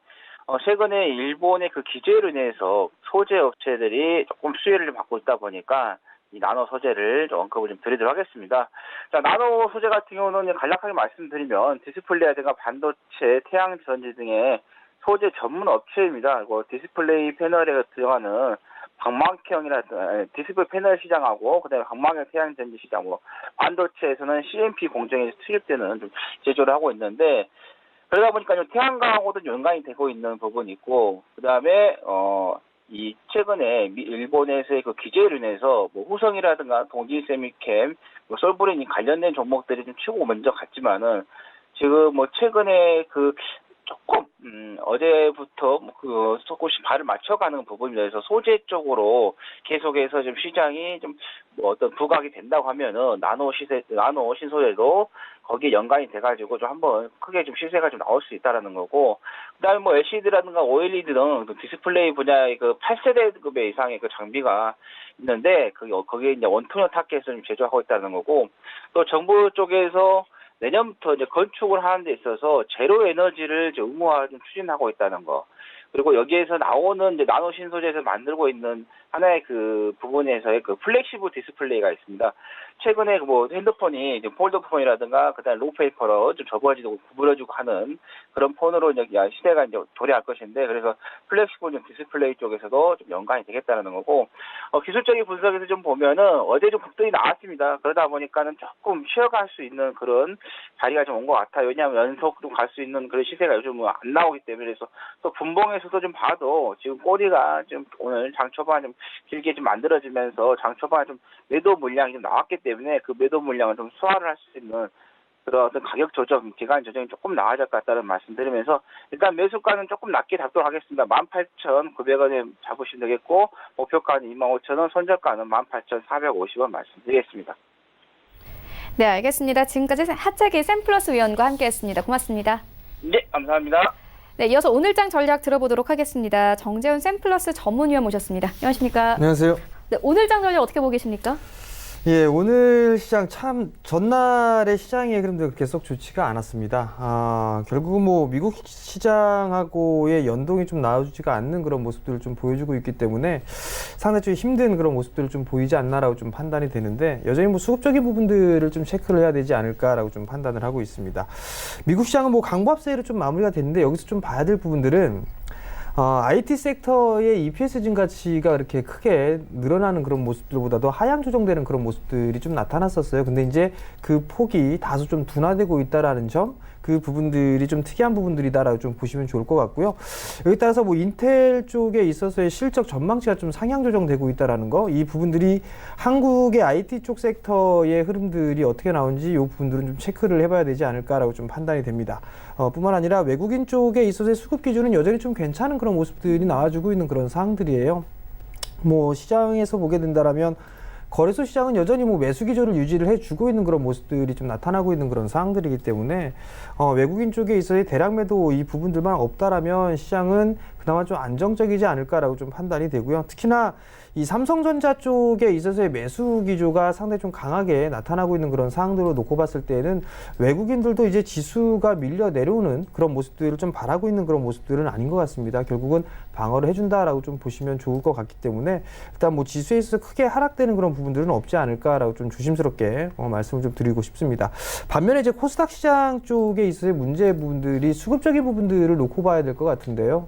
S6: 최근에 일본의 그 규제로 인해서 소재 업체들이 조금 수혜를 좀 받고 있다 보니까 이 나노 소재를 좀 언급을 좀 드리도록 하겠습니다. 자, 나노 소재 같은 경우는 간략하게 말씀드리면 디스플레이라든가 반도체, 태양전지 등의 소재 전문 업체입니다. 디스플레이 패널에 들어가는 방망형이라든가 디스플레이 패널 시장하고 그다음에 방망형 태양전지 시장, 반도체에서는 CMP 공정에 투입되는 좀 제조를 하고 있는데 그러다 보니까 좀 태양광하고도 연관이 되고 있는 부분이 있고 그다음에 이 최근에 일본에서의 그 규제로 인해서 후성이라든가 동진세미캠, 솔브린이 관련된 종목들이 좀 치고 먼저 갔지만은 지금 최근에 그 조금 어제부터 조금씩 발을 맞춰가는 부분이라 해서 소재 쪽으로 계속해서 좀 시장이 좀 어떤 부각이 된다고 하면은 나노 신소재도 거기에 연관이 돼가지고 좀 한번 크게 좀 시세가 좀 나올 수 있다라는 거고 그다음에 LCD라든가 OLED 등 디스플레이 분야의 그 8세대급의 이상의 그 장비가 있는데 거기에 이제 원통형 타켓을 좀 제조하고 있다는 거고 또 정부 쪽에서 내년부터 이제 건축을 하는 데 있어서 제로 에너지를 의무화 좀 추진하고 있다는 거. 그리고 여기에서 나오는 이제 나노 신소재에서 만들고 있는 하나의 그 부분에서의 그 플렉시블 디스플레이가 있습니다. 최근에 핸드폰이 이제 폴더폰이라든가 그다음에 로페이퍼로 좀 접어지고 구부러지고 하는 그런 폰으로 이제 시대가 이제 도래할 것인데 그래서 플렉시블 디스플레이 쪽에서도 좀 연관이 되겠다는 거고 기술적인 분석에서 좀 보면은 어제 좀 급등이 나왔습니다. 그러다 보니까는 조금 쉬어갈 수 있는 그런 자리가 좀 온 것 같아요. 왜냐하면 연속 좀 갈 수 있는 그런 시세가 요즘 안 나오기 때문에 그래서 또 분봉에서도 좀 봐도 지금 꼬리가 좀 오늘 장 초반 좀 길게 좀 만들어지면서 장 초반 좀 매도 물량이 좀 나왔기 때문에 그 매도 물량을 좀 소화를 할 수 있는 그런 어떤 가격 조정, 기간 조정이 조금 나아질 것 같다는 말씀드리면서 일단 매수가는 조금 낮게 잡도록 하겠습니다. 18,900원에 잡으시면 되겠고 목표가는 25,000원, 손절가는 18,450원 말씀드리겠습니다.
S1: 네, 알겠습니다. 지금까지 하체기 샘플러스 위원과 함께했습니다. 고맙습니다.
S6: 네, 감사합니다.
S1: 네, 이어서 오늘장 전략 들어보도록 하겠습니다. 정재훈 샘플러스 전문위원 모셨습니다. 안녕하십니까?
S7: 안녕하세요.
S1: 네, 오늘장 전략 어떻게 보고 계십니까?
S7: 예, 오늘 시장 참 전날의 시장의 흐름도 그렇게 썩 좋지가 않았습니다. 결국은 미국 시장하고의 연동이 좀 나와주지가 않는 그런 모습들을 좀 보여주고 있기 때문에 상당히 좀 힘든 그런 모습들을 좀 보이지 않나라고 좀 판단이 되는데 여전히 수급적인 부분들을 좀 체크를 해야 되지 않을까라고 좀 판단을 하고 있습니다. 미국 시장은 강보합세로 좀 마무리가 됐는데 여기서 좀 봐야 될 부분들은 IT 섹터의 EPS 증가치가 그렇게 크게 늘어나는 그런 모습들보다도 하향 조정되는 그런 모습들이 좀 나타났었어요. 근데 이제 그 폭이 다소 좀 둔화되고 있다라는 점, 그 부분들이 좀 특이한 부분들이다라고 좀 보시면 좋을 것 같고요. 여기 따라서 인텔 쪽에 있어서의 실적 전망치가 좀 상향 조정되고 있다라는 거, 이 부분들이 한국의 IT 쪽 섹터의 흐름들이 어떻게 나오는지 이 부분들은 좀 체크를 해봐야 되지 않을까라고 좀 판단이 됩니다. 뿐만 아니라 외국인 쪽에 있어서의 수급 기준은 여전히 좀 괜찮은 그런 모습들이 나와주고 있는 그런 사항들이에요. 시장에서 보게 된다라면 거래소 시장은 여전히 매수 기조를 유지를 해주고 있는 그런 모습들이 좀 나타나고 있는 그런 상황들이기 때문에 외국인 쪽에 있어서의 대량 매도 이 부분들만 없다라면 시장은 그나마 좀 안정적이지 않을까라고 좀 판단이 되고요. 특히나 이 삼성전자 쪽에 있어서의 매수 기조가 상당히 좀 강하게 나타나고 있는 그런 상황들로 놓고 봤을 때는 외국인들도 이제 지수가 밀려 내려오는 그런 모습들을 좀 바라고 있는 그런 모습들은 아닌 것 같습니다. 결국은 방어를 해준다라고 좀 보시면 좋을 것 같기 때문에 일단 지수에 있어서 크게 하락되는 그런 부분들은 없지 않을까라고 좀 조심스럽게 말씀을 좀 드리고 싶습니다. 반면에 이제 코스닥 시장 쪽에 있어서의 문제 부분들이 수급적인 부분들을 놓고 봐야 될 것 같은데요.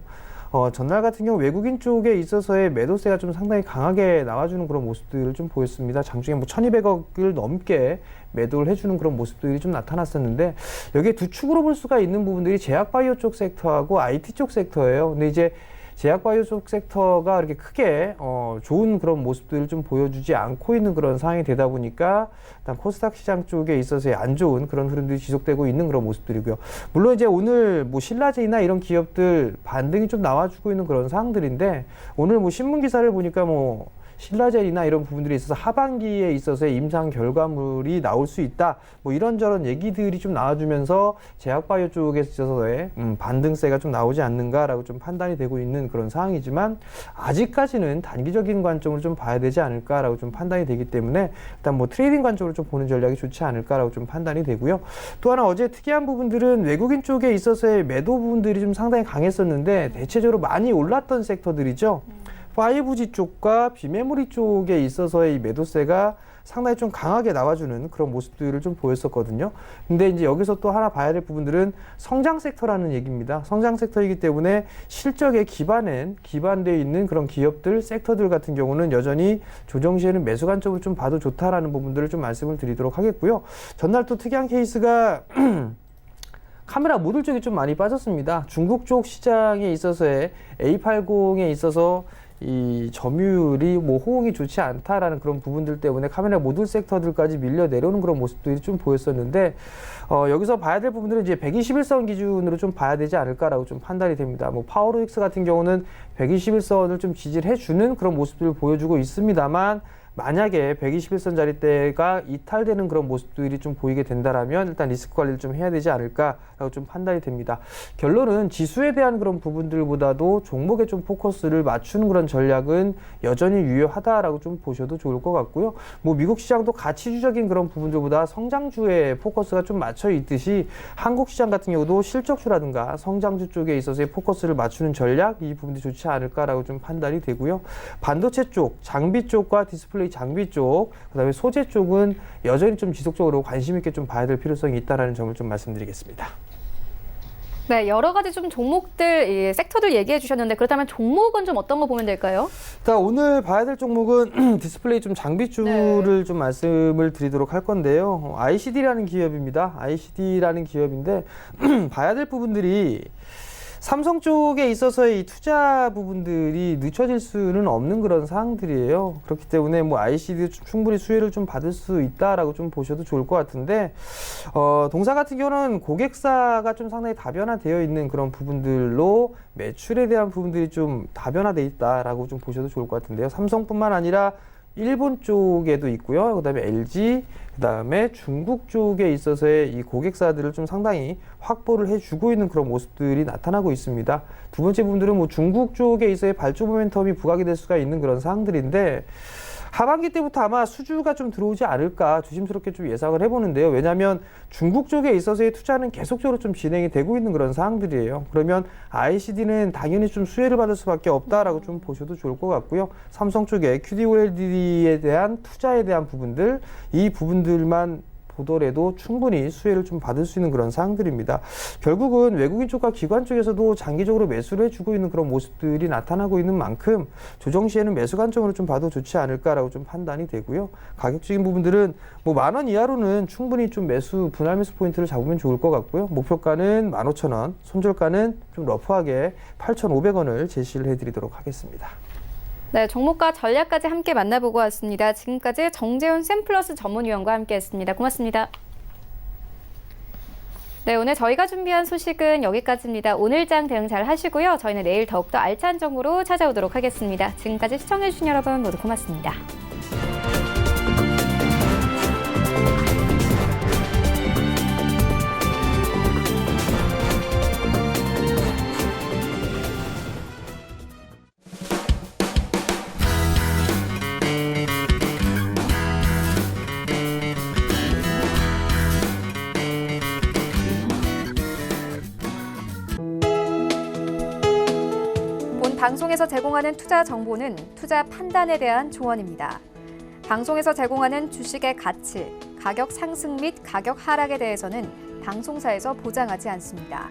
S7: 전날 같은 경우 외국인 쪽에 있어서의 매도세가 좀 상당히 강하게 나와주는 그런 모습들을 좀 보였습니다. 장중에 1,200억을 넘게 매도를 해주는 그런 모습들이 좀 나타났었는데 여기에 두 축으로 볼 수가 있는 부분들이 제약바이오 쪽 섹터하고 IT 쪽 섹터예요. 근데 이제 제약바이오 쪽 섹터가 이렇게 크게 좋은 그런 모습들을 좀 보여주지 않고 있는 그런 상황이 되다 보니까 일단 코스닥 시장 쪽에 있어서의 안 좋은 그런 흐름들이 지속되고 있는 그런 모습들이고요. 물론 이제 오늘 신라제이나 이런 기업들 반등이 좀 나와주고 있는 그런 상황들인데 오늘 신문 기사를 보니까 신라젠이나 이런 부분들이 있어서 하반기에 있어서의 임상 결과물이 나올 수 있다. 뭐 이런저런 얘기들이 좀 나와주면서 제약바이오 쪽에 있어서의 반등세가 좀 나오지 않는가라고 좀 판단이 되고 있는 그런 상황이지만 아직까지는 단기적인 관점으로 좀 봐야 되지 않을까라고 좀 판단이 되기 때문에 일단 뭐 트레이딩 관점으로 좀 보는 전략이 좋지 않을까라고 좀 판단이 되고요. 또 하나 어제 특이한 부분들은 외국인 쪽에 있어서의 매도 부분들이 좀 상당히 강했었는데 대체적으로 많이 올랐던 섹터들이죠. 5G 쪽과 비메모리 쪽에 있어서의 이 매도세가 상당히 좀 강하게 나와주는 그런 모습들을 좀 보였었거든요. 근데 이제 여기서 또 하나 봐야 될 부분들은 성장 섹터라는 얘기입니다. 성장 섹터이기 때문에 실적에 기반되어 있는 그런 기업들, 섹터들 같은 경우는 여전히 조정 시에는 매수 관점으로 좀 봐도 좋다라는 부분들을 좀 말씀을 드리도록 하겠고요. 전날 또 특이한 케이스가 카메라 모듈 쪽이 좀 많이 빠졌습니다. 중국 쪽 시장에 있어서의 A80에 있어서 이 점유율이 뭐 호응이 좋지 않다라는 그런 부분들 때문에 카메라 모듈 섹터들까지 밀려 내려오는 그런 모습들이 좀 보였었는데 여기서 봐야 될 부분들은 이제 121선 기준으로 좀 봐야 되지 않을까라고 좀 판단이 됩니다. 뭐 파워로익스 같은 경우는 121선을 좀 지지를 해주는 그런 모습들을 보여주고 있습니다만 만약에 121선 자리대가 이탈되는 그런 모습들이 좀 보이게 된다라면 일단 리스크 관리를 좀 해야 되지 않을까라고 좀 판단이 됩니다. 결론은 지수에 대한 그런 부분들보다도 종목에 좀 포커스를 맞추는 그런 전략은 여전히 유효하다라고 좀 보셔도 좋을 것 같고요. 뭐 미국 시장도 가치주적인 그런 부분들보다 성장주에 포커스가 좀 맞춰 있듯이 한국 시장 같은 경우도 실적주라든가 성장주 쪽에 있어서의 포커스를 맞추는 전략 이 부분이 좋지 않을까라고 좀 판단이 되고요. 반도체 쪽, 장비 쪽과 디스플레이 장비 쪽, 그다음에 소재 쪽은 여전히 좀 지속적으로 관심 있게 좀 봐야 될 필요성이 있다라는 점을 좀 말씀드리겠습니다.
S1: 네, 여러 가지 좀 종목들, 섹터들 얘기해 주셨는데 그렇다면 종목은 좀 어떤 거 보면 될까요?
S7: 일단 오늘 봐야 될 종목은 디스플레이 좀 장비주를 좀 말씀을 드리도록 할 건데요. ICD라는 기업입니다. ICD라는 기업인데 봐야 될 부분들이 삼성 쪽에 있어서의 이 투자 부분들이 늦춰질 수는 없는 그런 사항들이에요. 그렇기 때문에 뭐 ICD 충분히 수혜를 좀 받을 수 있다라고 좀 보셔도 좋을 것 같은데, 동사 같은 경우는 고객사가 좀 상당히 다변화되어 있는 그런 부분들로 매출에 대한 부분들이 좀 다변화되어 있다라고 좀 보셔도 좋을 것 같은데요. 삼성뿐만 아니라 일본 쪽에도 있고요. 그다음에 LG, 그다음에 중국 쪽에 있어서의 이 고객사들을 좀 상당히 확보를 해주고 있는 그런 모습들이 나타나고 있습니다. 두 번째 부분들은 뭐 중국 쪽에 있어서의 발주 모멘텀이 부각이 될 수가 있는 그런 사항들인데 하반기 때부터 아마 수주가 좀 들어오지 않을까 조심스럽게 좀 예상을 해보는데요. 왜냐하면 중국 쪽에 있어서의 투자는 계속적으로 좀 진행이 되고 있는 그런 사항들이에요. 그러면 ICD는 당연히 좀 수혜를 받을 수밖에 없다라고 좀 보셔도 좋을 것 같고요. 삼성 쪽에 QD-OLED에 대한 투자에 대한 부분들, 이 부분들만 보더라도 충분히 수혜를 좀 받을 수 있는 그런 사항들입니다. 결국은 외국인 쪽과 기관 쪽에서도 장기적으로 매수를 해주고 있는 그런 모습들이 나타나고 있는 만큼 조정 시에는 매수 관점으로 좀 봐도 좋지 않을까라고 좀 판단이 되고요. 가격적인 부분들은 뭐 10,000원 이하로는 충분히 좀 분할 매수 포인트를 잡으면 좋을 것 같고요. 목표가는 15,000원, 손절가는 좀 러프하게 8,500원을 제시를 해드리도록 하겠습니다.
S1: 네, 종목과 전략까지 함께 만나보고 왔습니다. 지금까지 정재훈 샘플러스 전문위원과 함께했습니다. 고맙습니다. 네, 오늘 저희가 준비한 소식은 여기까지입니다. 오늘장 대응 잘 하시고요. 저희는 내일 더욱더 알찬 정보로 찾아오도록 하겠습니다. 지금까지 시청해주신 여러분 모두 고맙습니다. 방송에서 제공하는 투자 정보는 투자 판단에 대한 조언입니다. 방송에서 제공하는 주식의 가치, 가격 상승 및 가격 하락에 대해서는 방송사에서 보장하지 않습니다.